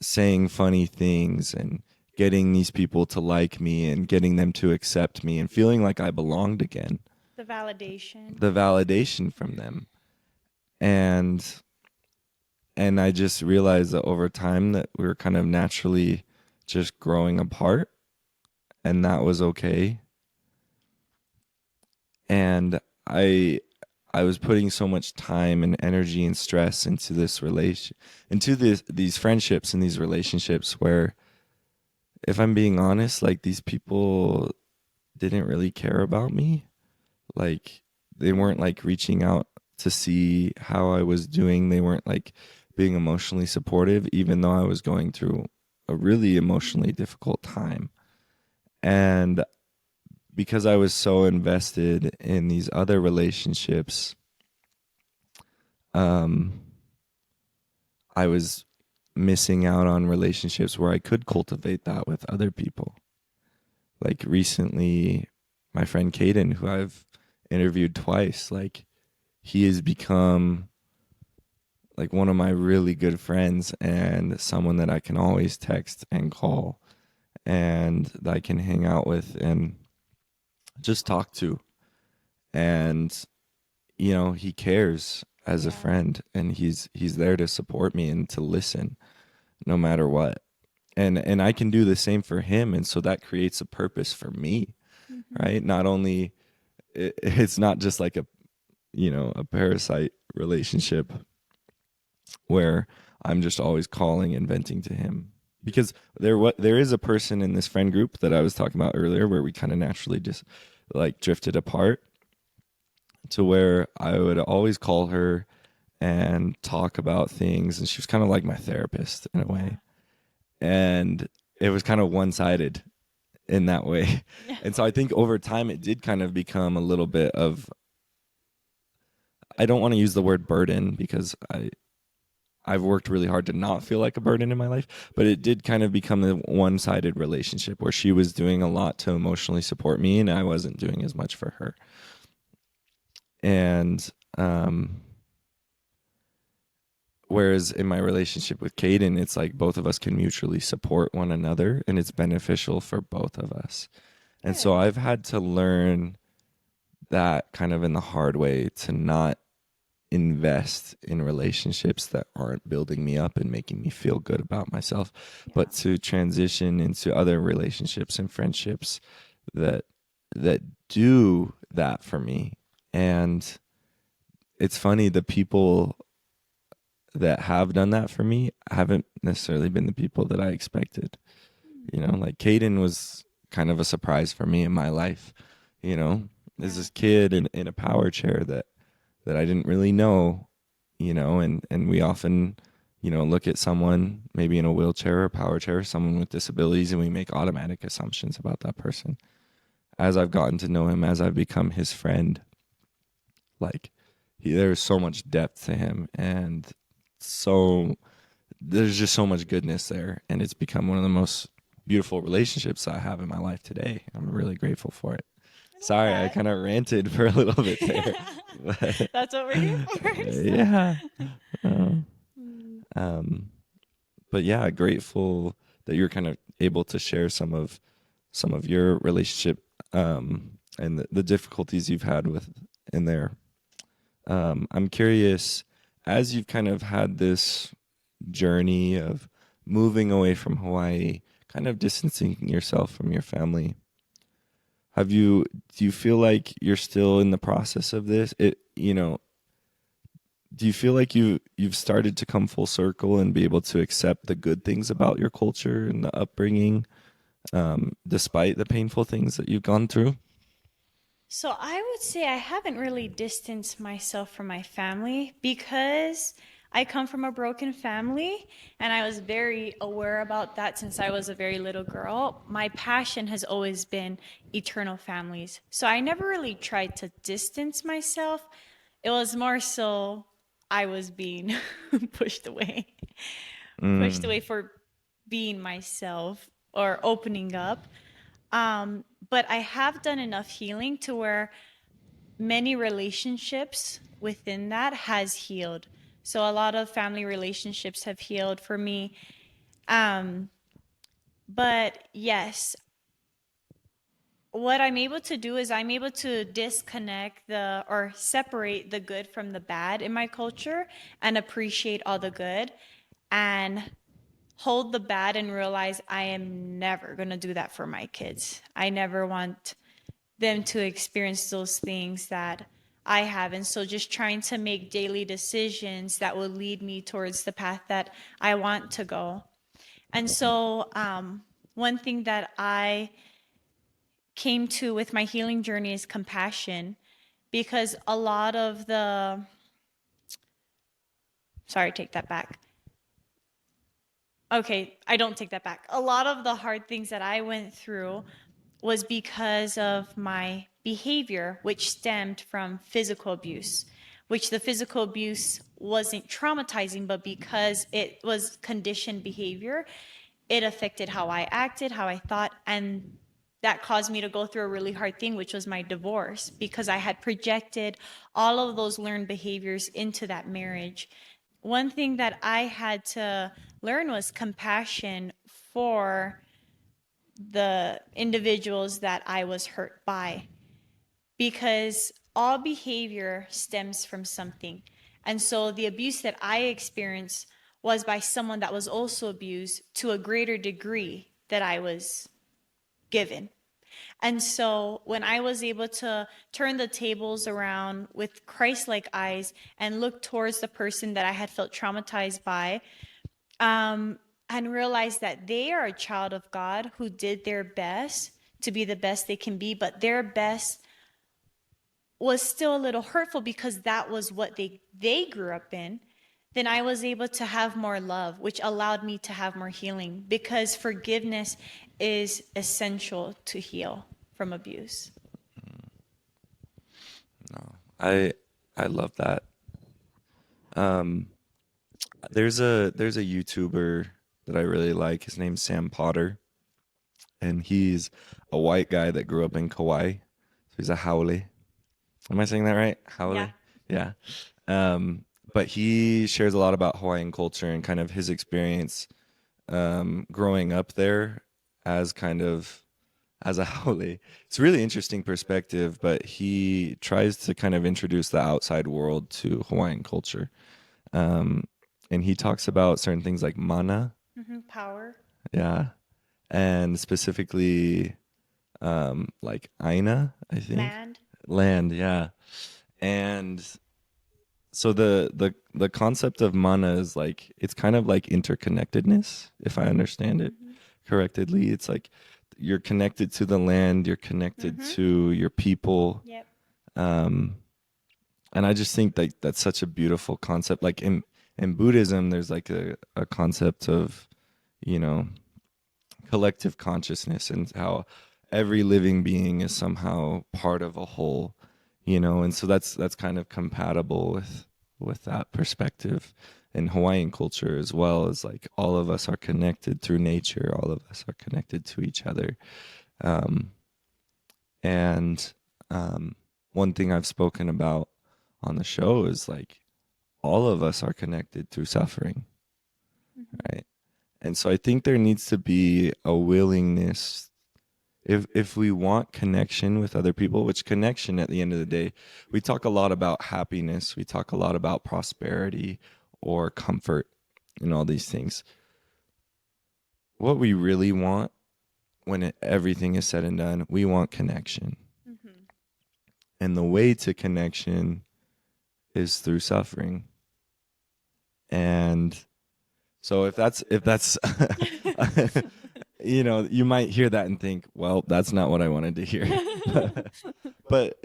saying funny things and getting these people to like me and getting them to accept me and feeling like I belonged again. The validation. The validation from them. And I just realized that over time that we were kind of naturally just growing apart, and that was okay. And I was putting so much time and energy and stress into these friendships and these relationships where, if I'm being honest, like these people didn't really care about me. Like they weren't like reaching out to see how I was doing. They weren't like being emotionally supportive, even though I was going through a really emotionally difficult time. And because I was so invested in these other relationships, um, I was missing out on relationships where I could cultivate that with other people. Like recently, my friend Caden, who I've interviewed twice, like he has become like one of my really good friends and someone that I can always text and call and that I can hang out with and just talk to. And you know, he cares as a Yeah. friend, and he's there to support me and to listen no matter what. And I can do the same for him, and so that creates a purpose for me, Mm-hmm. right? Not only it's not just like a, you know, a parasite relationship where I'm just always calling and venting to him, because there is a person in this friend group that I was talking about earlier where we kind of naturally just like drifted apart, to where I would always call her and talk about things, and she was kind of like my therapist in a way. And it was kind of one-sided in that way. Yeah. And so I think over time it did kind of become a little bit of, I don't want to use the word burden because I've worked really hard to not feel like a burden in my life, but it did kind of become a one-sided relationship where she was doing a lot to emotionally support me and I wasn't doing as much for her. And whereas in my relationship with Caden, it's like both of us can mutually support one another and it's beneficial for both of us. And so Good. I've had to learn that kind of in the hard way, to not invest in relationships that aren't building me up and making me feel good about myself, but to transition into other relationships and friendships that that do that for me. And it's funny, the people that have done that for me haven't necessarily been the people that I expected. You know, like Caden was kind of a surprise for me in my life. You know, there's this kid in a power chair that I didn't really know, you know, and we often, you know, look at someone maybe in a wheelchair or power chair, someone with disabilities, and we make automatic assumptions about that person. As I've gotten to know him, as I've become his friend, like there's so much depth to him, and so there's just so much goodness there, and it's become one of the most beautiful relationships I have in my life today. I'm really grateful for it. Sorry, I kind of ranted for a little bit there. But, That's what we're here for. yeah. Uh, Mm. but yeah, grateful that you're kind of able to share some of your relationship and the difficulties you've had with in there. I'm curious, as you've kind of had this journey of moving away from Hawaii, kind of distancing yourself from your family, Do you feel like you're still in the process of this? Do you feel like you've started to come full circle and be able to accept the good things about your culture and the upbringing, despite the painful things that you've gone through? So I would say I haven't really distanced myself from my family because I come from a broken family and I was very aware about that since I was a very little girl. My passion has always been eternal families. So I never really tried to distance myself. It was more so I was being pushed away, pushed Mm, away for being myself or opening up. But I have done enough healing to where many relationships within that has healed. So a lot of family relationships have healed for me. Um, but yes, what I'm able to do is I'm able to disconnect the or separate the good from the bad in my culture and appreciate all the good and hold the bad and realize I am never going to do that for my kids. I never want them to experience those things that I have. And so just trying to make daily decisions that will lead me towards the path that I want to go. And so, one thing that I came to with my healing journey is compassion because a lot of sorry, take that back. Okay, I don't take that back. A lot of the hard things that I went through was because of my behavior, which stemmed from physical abuse, which the physical abuse wasn't traumatizing, but because it was conditioned behavior, it affected how I acted, how I thought, and that caused me to go through a really hard thing, which was my divorce, because I had projected all of those learned behaviors into that marriage. One thing that I had to learn was compassion for the individuals that I was hurt by because all behavior stems from something. And so the abuse that I experienced was by someone that was also abused to a greater degree that I was given. And so when I was able to turn the tables around with Christ like eyes and look towards the person that I had felt traumatized by, and realize that they are a child of God who did their best to be the best they can be, but their best was still a little hurtful because that was what they grew up in, then I was able to have more love, which allowed me to have more healing because forgiveness is essential to heal from abuse. no, I love that. Um, there's a YouTuber that I really like. His name's Sam Potter, and he's a white guy that grew up in Kauai. So he's a haole. Am I saying that right? Yeah. Haole? Yeah. Um, but he shares a lot about Hawaiian culture and kind of his experience growing up there as kind of as a haole. It's a really interesting perspective, but he tries to kind of introduce the outside world to Hawaiian culture. Um, and he talks about certain things like mana, Power. yeah, and specifically like aina, I think. Land. Land, yeah. And so the concept of mana is like it's kind of like interconnectedness, if I understand it correctly. It's like you're connected to the land, you're connected to your people. Yep. Um, and I just think that that's such a beautiful concept. Like in Buddhism, there's like a concept of, you know, collective consciousness and how every living being is somehow part of a whole, and so that's kind of compatible with that perspective in Hawaiian culture as well, as like all of us are connected through nature, all of us are connected to each other. um, and one thing I've spoken about on the show is like all of us are connected through suffering, right? And so I think there needs to be a willingness, if we want connection with other people, which connection at the end of the day, we talk a lot about happiness, we talk a lot about prosperity or comfort and all these things. What we really want everything is said and done, we want connection. Mm-hmm. And the way to connection is through suffering. And so if that's you might hear that and think, well, that's not what I wanted to hear. But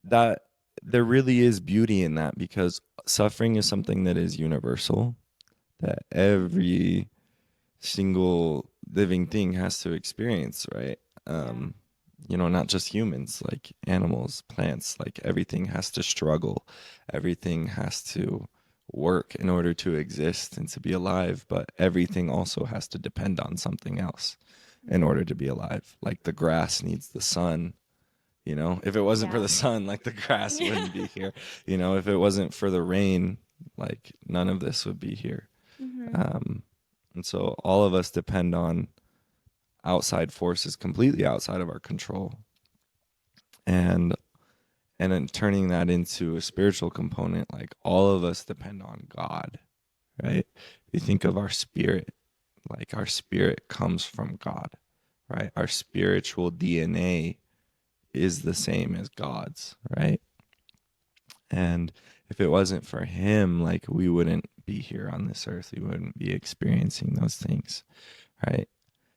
that there really is beauty in that, because suffering is something that is universal, that every single living thing has to experience, right? Not just humans, like animals, plants, like everything has to struggle. Everything has to work in order to exist and to be alive, but everything also has to depend on something else in order to be alive. Like the grass needs the sun. If it wasn't for Yeah. the sun, like the grass Yeah. wouldn't be here. If it wasn't for the rain, like none of this would be here. Mm-hmm. And so all of us depend on outside forces completely outside of our control. And then turning that into a spiritual component, like all of us depend on God, right? You think of our spirit, like our spirit comes from God, right? Our spiritual DNA is the same as God's, right? And if it wasn't for him, like we wouldn't be here on this earth. We wouldn't be experiencing those things, right?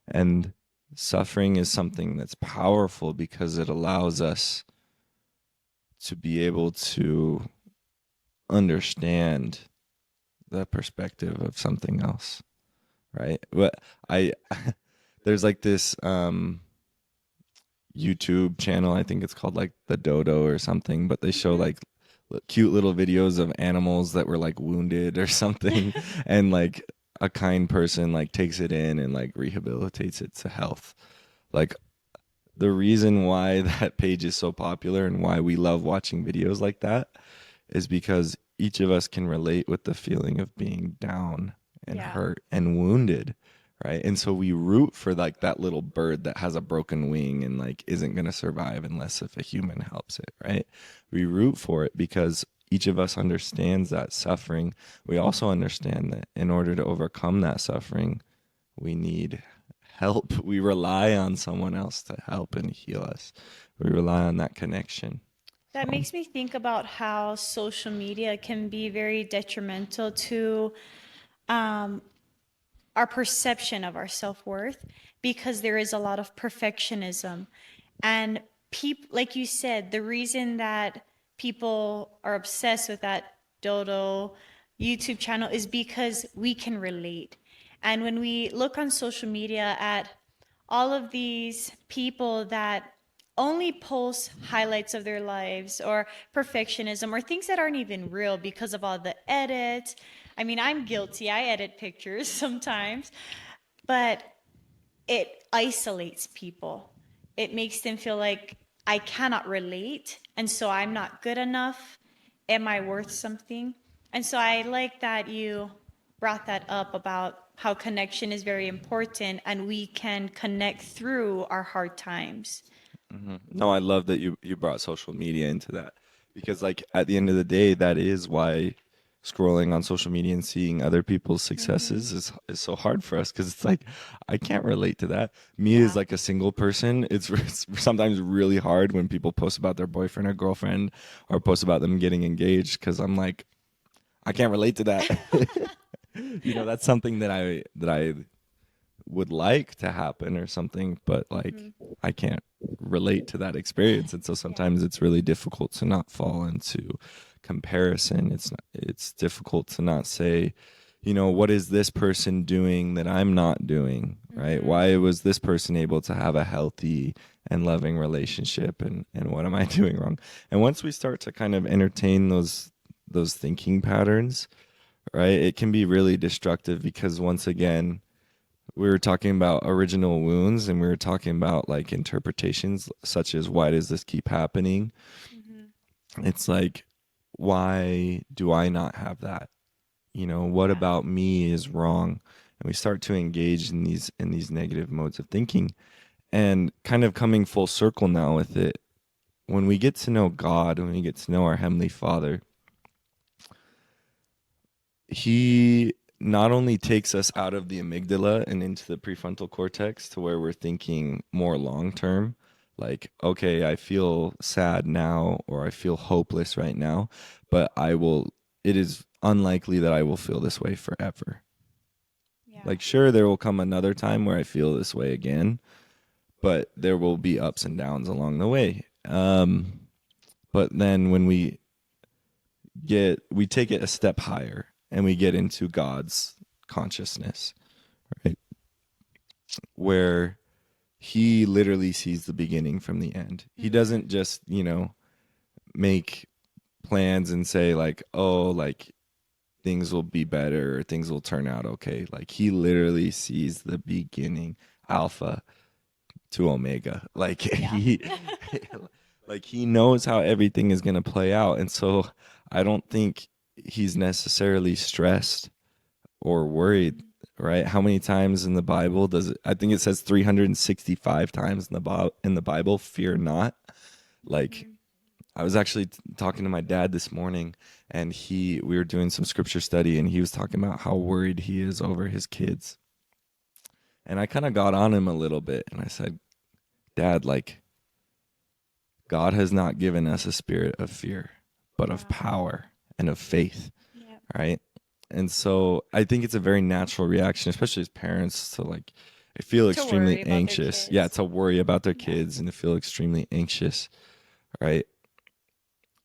And suffering is something that's powerful because it allows us to be able to understand the perspective of something else, right? But I there's like this YouTube channel, I think it's called like The Dodo or something, but they show like cute little videos of animals that were like wounded or something, and like a kind person like takes it in and like rehabilitates it to health. Like the reason why that page is so popular and why we love watching videos like that is because each of us can relate with the feeling of being down and Yeah. hurt and wounded, right? And so we root for like that little bird that has a broken wing and like isn't going to survive unless if a human helps it, right? We root for it because each of us understands that suffering. We also understand that in order to overcome that suffering, we need help. We rely on someone else to help and heal us. We rely on that connection. That So, makes me think about how social media can be very detrimental to um, our perception of our self-worth, because there is a lot of perfectionism. And people, like you said, the reason that people are obsessed with that Dodo YouTube channel is because we can relate. And when we look on social media at all of these people that only post highlights of their lives or perfectionism or things that aren't even real because of all the edits. I mean, I'm guilty. I edit pictures sometimes, but it isolates people. It makes them feel like I cannot relate, and so I'm not good enough. Am I worth something? And so I like that you brought that up about how connection is very important and we can connect through our hard times. no, I love that you brought social media into that, because like at the end of the day, that is why scrolling on social media and seeing other people's successes is so hard for us, because it's like I can't relate to that. Me as Yeah. like a single person, it's sometimes really hard when people post about their boyfriend or girlfriend or post about them getting engaged, because I'm like I can't relate to that. That's something that I would like to happen or something, but like I can't relate to that experience. And so sometimes it's really difficult to not fall into comparison. It's difficult to not say, what is this person doing that I'm not doing, right? Why was this person able to have a healthy and loving relationship, and what am I doing wrong? And once we start to kind of entertain those thinking patterns, right, it can be really destructive, because once again, we were talking about original wounds, and we were talking about like interpretations such as why does this keep happening. It's like, why do I not have that? What Yeah. about me is wrong? And we start to engage in these negative modes of thinking, and kind of coming full circle now with it, when we get to know God, when we get to know our heavenly Father, he not only takes us out of the amygdala and into the prefrontal cortex to where we're thinking more long term, like, okay, I feel sad now or I feel hopeless right now, but it is unlikely that I will feel this way forever. Yeah. Like, sure, there will come another time where I feel this way again, but there will be ups and downs along the way. But then when we take it a step higher and we get into God's consciousness, right? Where he literally sees the beginning from the end. He doesn't just, make plans and say like, oh, like things will be better or things will turn out okay. Like he literally sees the beginning, alpha to omega. Like Yeah. like he knows how everything is going to play out. And so I don't think he's necessarily stressed or worried, right? How many times in the Bible does it? I think it says 365 times in the Bible, fear not. Like I was actually talking to my dad this morning, and we were doing some scripture study, and he was talking about how worried he is over his kids. And I kind of got on him a little bit, and I said, Dad, like God has not given us a spirit of fear, but of power and of faith, Yeah. right? And so I think it's a very natural reaction, especially as parents, to like feel To worry extremely about their anxious. Yeah, kids. to worry about their Yeah. kids and to feel extremely anxious, right?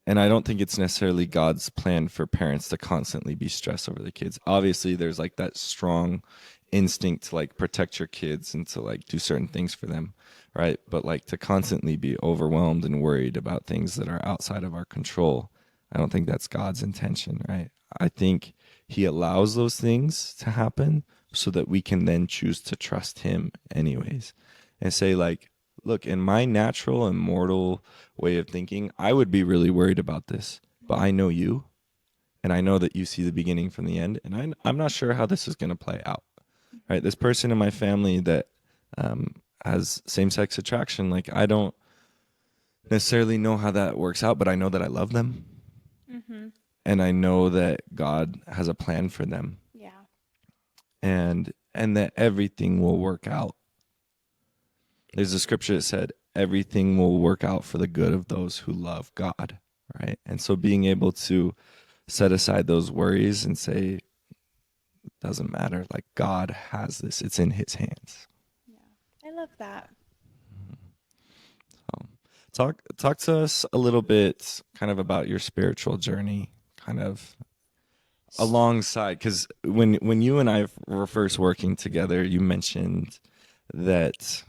And I don't think it's necessarily God's plan for parents to constantly be stressed over the kids. Obviously, there's like that strong instinct to like protect your kids and to like do certain things for them, right? But like to constantly be overwhelmed and worried about things that are outside of our control, I don't think that's God's intention, right? I think he allows those things to happen so that we can then choose to trust him anyways and say like, look, in my natural and mortal way of thinking, I would be really worried about this, but I know you, and I know that you see the beginning from the end, and I'm not sure how this is going to play out. Right? This person in my family that has same-sex attraction, like I don't necessarily know how that works out, but I know that I love them, Mm-hmm. and I know that God has a plan for them, Yeah. and that everything will work out. There's a scripture that said everything will work out for the good of those who love God, right? And so being able to set aside those worries and say, it doesn't matter, like God has this, it's in his hands. Yeah. I love that. So talk to us a little bit kind of about your spiritual journey, kind of alongside, because when you and I were first working together, you mentioned that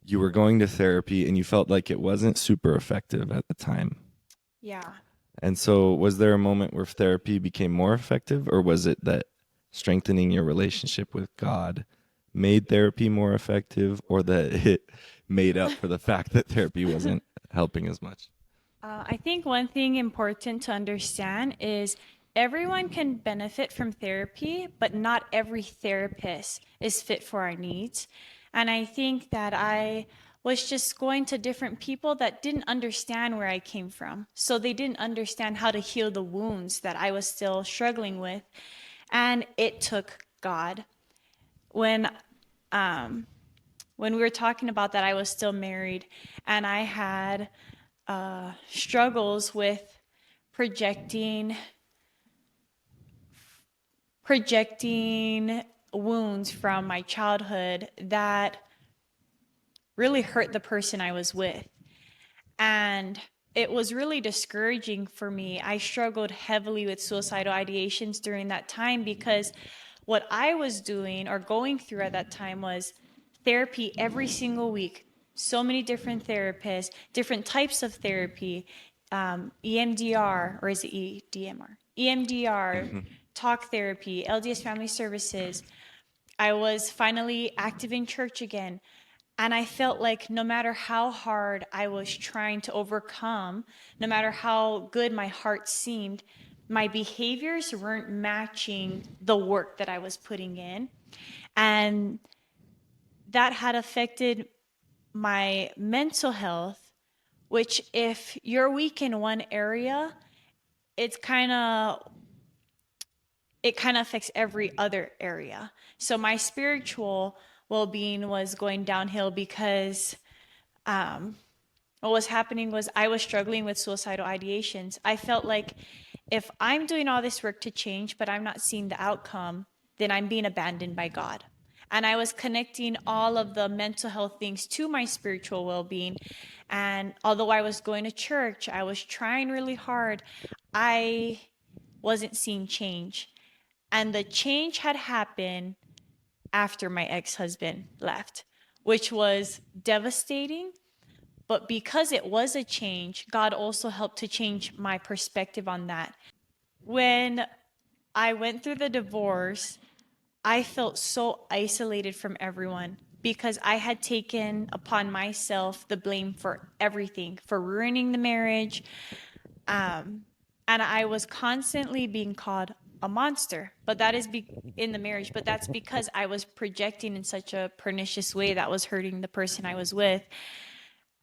you were going to therapy and you felt like it wasn't super effective at the time. Yeah. And so, was there a moment where therapy became more effective, or was it that strengthening your relationship with God made therapy more effective, or that it made up for the fact that therapy wasn't helping as much? I think one thing important to understand is everyone can benefit from therapy, but not every therapist is fit for our needs. And I think that I was just going to different people that didn't understand where I came from. So they didn't understand how to heal the wounds that I was still struggling with. And it took God. When when we were talking about that, I was still married and I had struggles with projecting projecting wounds from my childhood that really hurt the person I was with. And it was really discouraging for me. I struggled heavily with suicidal ideations during that time because what I was doing or going through at that time was therapy every single week. So many different therapists, different types of therapy, EMDR, or is it EDMR? EMDR, talk therapy, LDS Family Services. I was finally active in church again. And I felt like no matter how hard I was trying to overcome, no matter how good my heart seemed, my behaviors weren't matching the work that I was putting in. And that had affected my mental health, which, if you're weak in one area, it's kind of it kind of affects every other area. So my spiritual well-being was going downhill because um, what was happening was I was struggling with suicidal ideations. I felt like if I'm doing all this work to change, but I'm not seeing the outcome, then I'm being abandoned by God. And I was connecting all of the mental health things to my spiritual well being. And although I was going to church, I was trying really hard, I wasn't seeing change. And the change had happened after my ex husband left, which was devastating. But because it was a change, God also helped to change my perspective on that. When I went through the divorce, I felt so isolated from everyone because I had taken upon myself the blame for everything, for ruining the marriage. And I was constantly being called a monster, but that is in the marriage, but that's because I was projecting in such a pernicious way that was hurting the person I was with.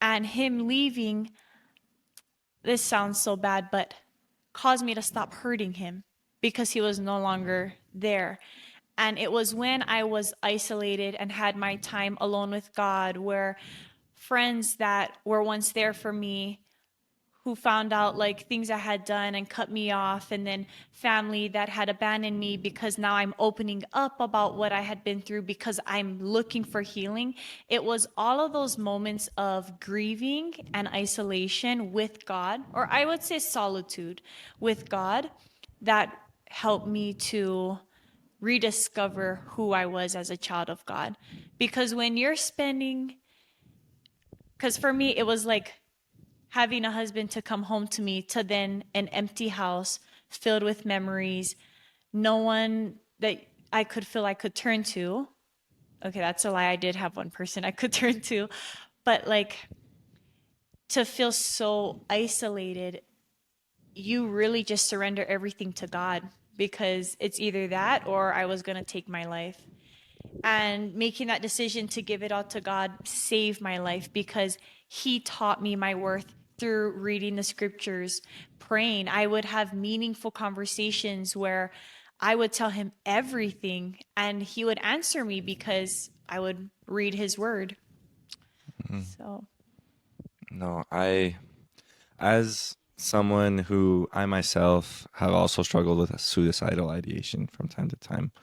And him leaving, this sounds so bad, but caused me to stop hurting him because he was no longer there. And it was when I was isolated and had my time alone with God where friends that were once there for me who found out like things I had done and cut me off, and then family that had abandoned me because now I'm opening up about what I had been through because I'm looking for healing. It was all of those moments of grieving and isolation with God, or I would say solitude with God, that helped me to rediscover who I was as a child of God. Because when you're spending, because for me, it was like having a husband to come home to me to then an empty house filled with memories, no one that I could feel I could turn to. Okay, that's a lie. I did have one person I could turn to, but like to feel so isolated, you really just surrender everything to God because it's either that or I was going to take my life. And making that decision to give it all to God saved my life because He taught me my worth through reading the scriptures, praying. I would have meaningful conversations where I would tell Him everything and He would answer me because I would read His word. So, No, as someone who I myself have also struggled with suicidal ideation from time to time,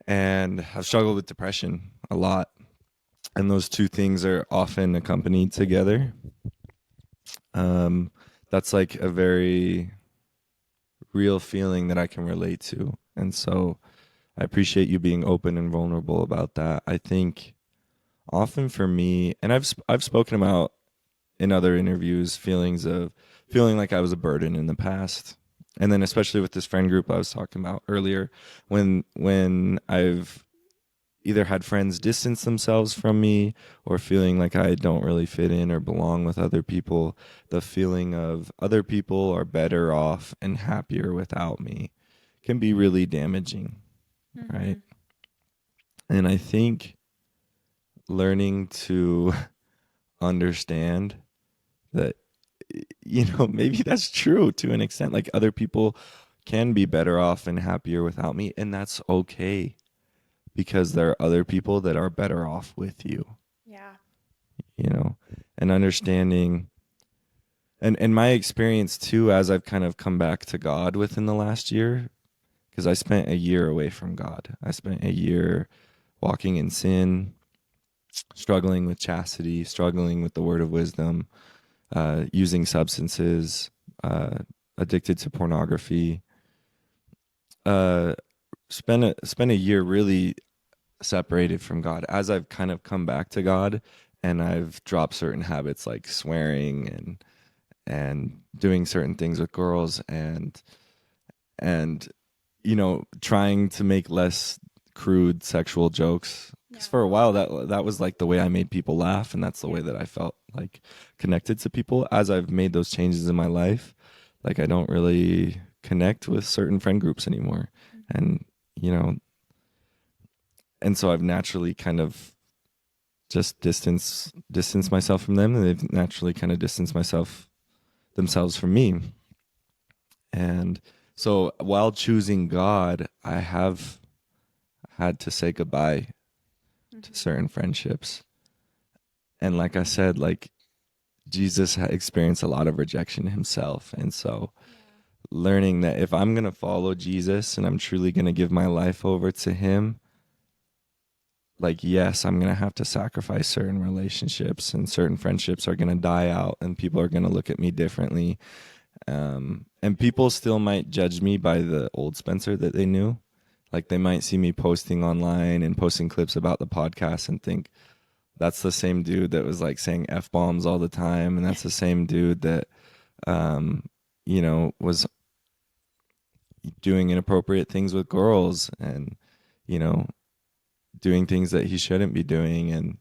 and have struggled with depression a lot. And those two things are often accompanied together. That's like a very real feeling that I can relate to. And so I appreciate you being open and vulnerable about that. I think often for me, and I've spoken about in other interviews, feelings of feeling like I was a burden in the past. And then especially with this friend group I was talking about earlier, when I've either had friends distance themselves from me or feeling like I don't really fit in or belong with other people, the feeling of other people are better off and happier without me can be really damaging, right? And I think learning to understand that, maybe that's true to an extent. Like other people can be better off and happier without me, and that's okay because there are other people that are better off with you. yeah. And understanding and my experience too, as I've kind of come back to God within the last year, because I spent a year away from God. I spent a year walking in sin, struggling with chastity, struggling with the word of wisdom, using substances, addicted to pornography. Spent a year really separated from God. As I've kind of come back to God, and I've dropped certain habits like swearing and doing certain things with girls, and trying to make less crude sexual jokes. Because for a while that was like the way I made people laugh, and that's the way that I felt like connected to people. As I've made those changes in my life, like I don't really connect with certain friend groups anymore. And and so I've naturally kind of just distance myself from them, and they've naturally kind of distanced themselves from me. And So while choosing God, I have had to say goodbye to Mm-hmm. certain friendships. And like I said, like Jesus had experienced a lot of rejection himself. And so Yeah. learning that if I'm going to follow Jesus and I'm truly going to give my life over to him, like, yes, I'm going to have to sacrifice certain relationships and certain friendships are going to die out and people are going to look at me differently. And people still might judge me by the old Spencer that they knew. Like they might see me posting online and posting clips about the podcast and think that's the same dude that was like saying F bombs all the time. And that's the same dude that, um, was doing inappropriate things with girls and, you know, doing things that he shouldn't be doing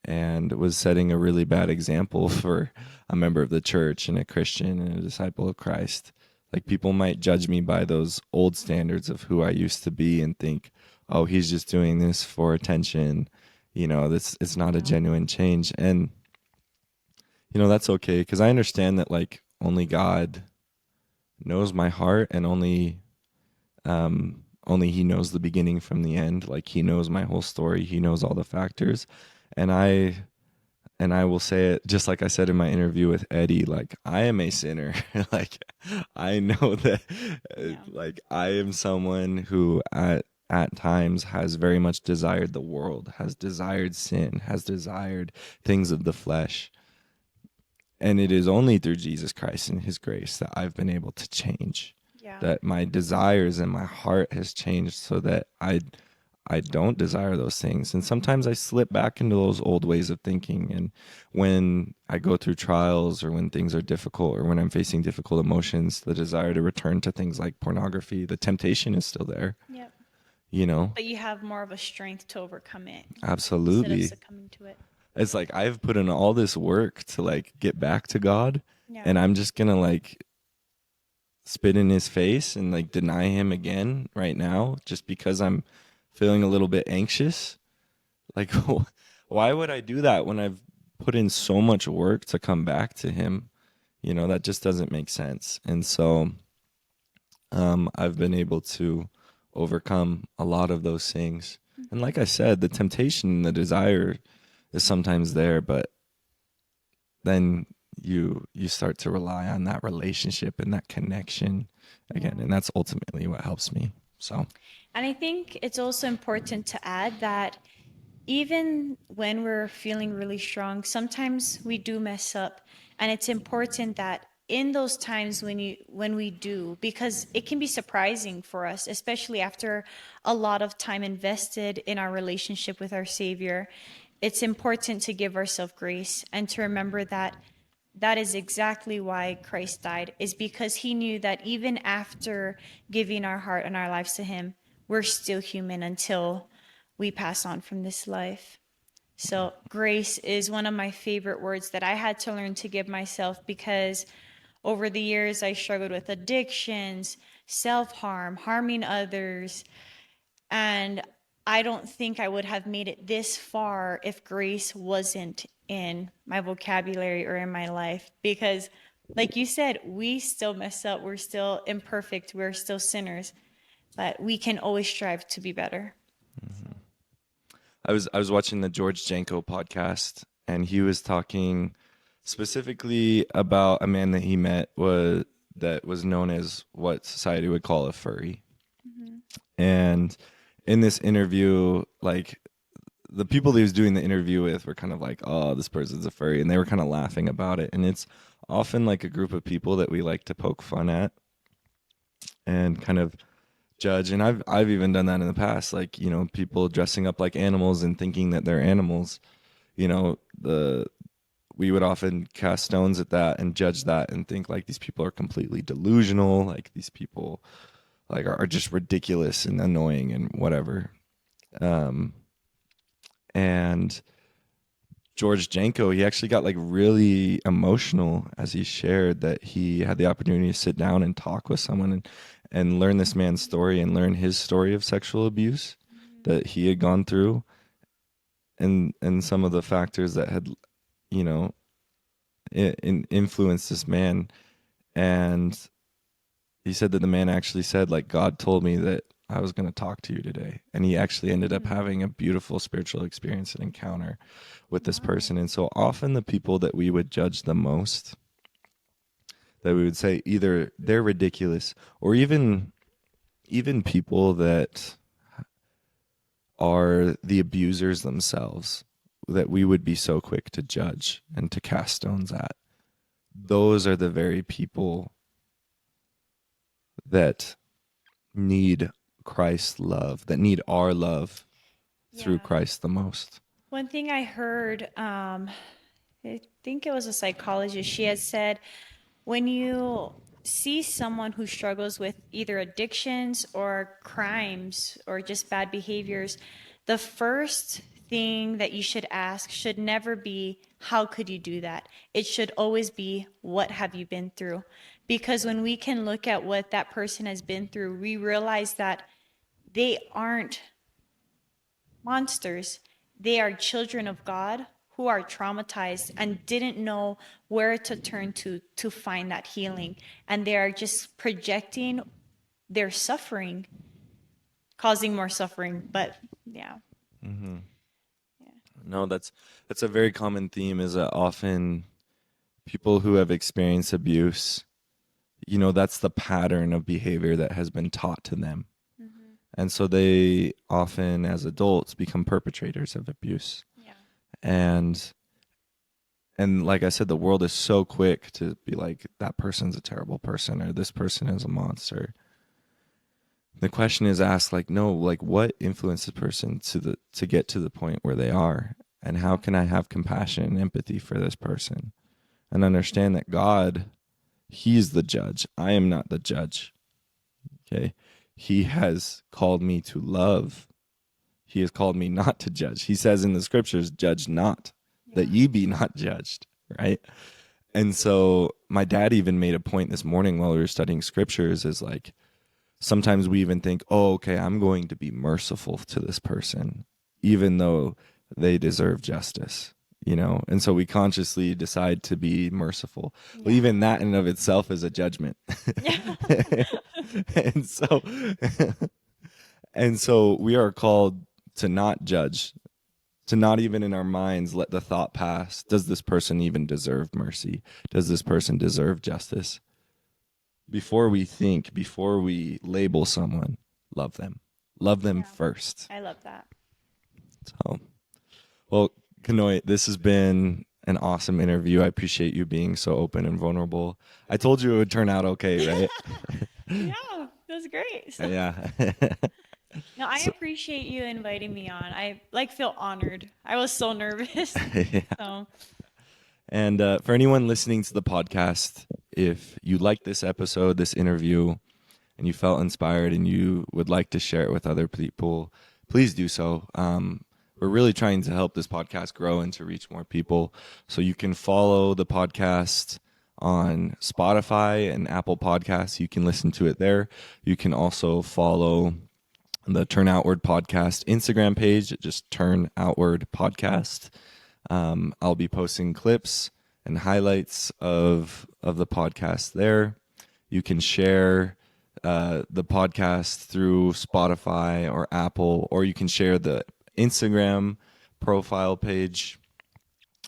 and was setting a really bad example for a member of the church and a Christian and a disciple of Christ. Like people might judge me by those old standards of who I used to be and think, oh, he's just doing this for attention. This it's not a Yeah. genuine change. And that's okay because I understand that like only God knows my heart and only he knows the beginning from the end. Like he knows my whole story. He knows all the factors. And I will say it just like I said in my interview with Eddie, like I am a sinner. Like I know that Yeah. like I am someone who at times has very much desired the world, has desired sin, has desired things of the flesh. And it is only through Jesus Christ and his grace that I've been able to change. Yeah. That my desires and my heart has changed so that I don't desire those things. And sometimes I slip back into those old ways of thinking. And when I go through trials or when things are difficult or when I'm facing difficult emotions, the desire to return to things like pornography, the temptation is still there, Yep. you know? But you have more of a strength to overcome it instead of Absolutely. succumbing to it. It's like I've put in all this work to like get back to God Yeah. and I'm just going to like spit in his face and like deny him again right now just because I'm feeling a little bit anxious. Like, why would I do that when I've put in so much work to come back to him? That just doesn't make sense. And so I've been able to overcome a lot of those things. And Mm-hmm. like I said, the temptation and the desire is sometimes there, but then you start to rely on that relationship and that connection again, Yeah. and that's ultimately what helps me. So, And I think it's also important to add that even when we're feeling really strong, sometimes we do mess up. And it's important that in those times when we do, because it can be surprising for us, especially after a lot of time invested in our relationship with our Savior, it's important to give ourselves grace and to remember that that is exactly why Christ died, is because he knew that even after giving our heart and our lives to him, we're still human until we pass on from this life. So, grace is one of my favorite words that I had to learn to give myself because over the years I struggled with addictions, self harm, harming others, and I don't think I would have made it this far if grace wasn't in my vocabulary or in my life. Because, like you said, we still mess up. We're still imperfect. We're still sinners. But we can always strive to be better. So, I was watching the George Janko podcast, and he was talking specifically about a man that he met was known as what society would call a furry. mhm. And in this interview, like the people that he was doing the interview with were kind of like, "Oh, this person's a furry," and they were kind of laughing about it. And it's often like a group of people that we like to poke fun at and kind of judge. And I've even done that in the past, like people dressing up like animals and thinking that they're animals. The we would often cast stones at that and judge that and think like these people are completely delusional, like these people like are just ridiculous and annoying and whatever. Um, and George Janko, he actually got like really emotional as he shared that he had the opportunity to sit down and talk with someone and learn this man's story and learn his story of sexual abuse that he had gone through and some of the factors that had, you know, influenced this man. And he said that the man actually said, like, God told me that I was going to talk to you today. And he actually ended up having a beautiful spiritual experience and encounter with this person. And so often the people that we would judge the most, that we would say either they're ridiculous, or even people that are the abusers themselves, that we would be so quick to judge and to cast stones at. Those are the very people that need Christ's love, that need our love through Yeah. Christ the most. One thing I heard, I think it was a psychologist, she had said, when you see someone who struggles with either addictions or crimes or just bad behaviors, the first thing that you should ask should never be, how could you do that? It should always be, what have you been through? Because when we can look at what that person has been through, we realize that they aren't monsters. They are children of God who are traumatized and didn't know where to turn to find that healing. And they are just projecting their suffering, causing more suffering. But yeah. No, that's a very common theme, is that often people who have experienced abuse, that's the pattern of behavior that has been taught to them. And so they often, as adults, become perpetrators of abuse. Yeah. And like I said, the world is so quick to be like, that person's a terrible person, or this person is a monster. The question is asked, like, no, like, what influenced the person to get to the point where they are? And how can I have compassion and empathy for this person and understand that God, he's the judge. I am not the judge. Okay. He has called me to love. He has called me not to judge. He says in the scriptures, judge not, that ye be not judged, right? And so my dad even made a point this morning while we were studying scriptures, is like, sometimes we even think, oh, okay, I'm going to be merciful to this person, even though they deserve justice, And so we consciously decide to be merciful. Yeah. Well, even that in and of itself is a judgment. Yeah. and so we are called to not judge, to not even in our minds let the thought pass, does this person even deserve mercy? Does this person deserve justice? Before we label someone, love them. Love them first. I love that. So, well, Kanoy, this has been an awesome interview. I appreciate you being so open and vulnerable. I told you it would turn out okay, right? Yeah, it was great. So, yeah. no, I appreciate you inviting me on. I feel honored. I was so nervous. Yeah. So. And for anyone listening to the podcast, if you liked this episode, this interview, and you felt inspired and you would like to share it with other people, please do so. We're really trying to help this podcast grow and to reach more people. So you can follow the podcast on Spotify and Apple Podcasts. You can listen to it there. You can also follow the Turn Outward Podcast Instagram page, just Turn Outward Podcast. I'll be posting clips and highlights of the podcast there. You can share the podcast through Spotify or Apple, or you can share the Instagram profile page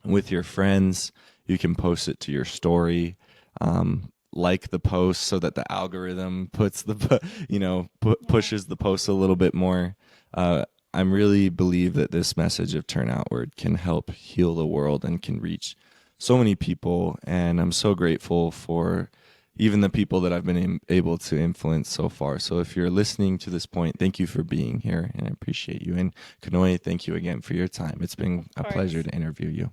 with your friends. You can post it to your story, like the post so that the algorithm puts pushes the post a little bit more. I really believe that this message of Turn Outward can help heal the world and can reach so many people. And I'm so grateful for even the people that I've been able to influence so far. So if you're listening to this point, thank you for being here, and I appreciate you. And Kanoy, thank you again for your time. It's been a pleasure to interview you.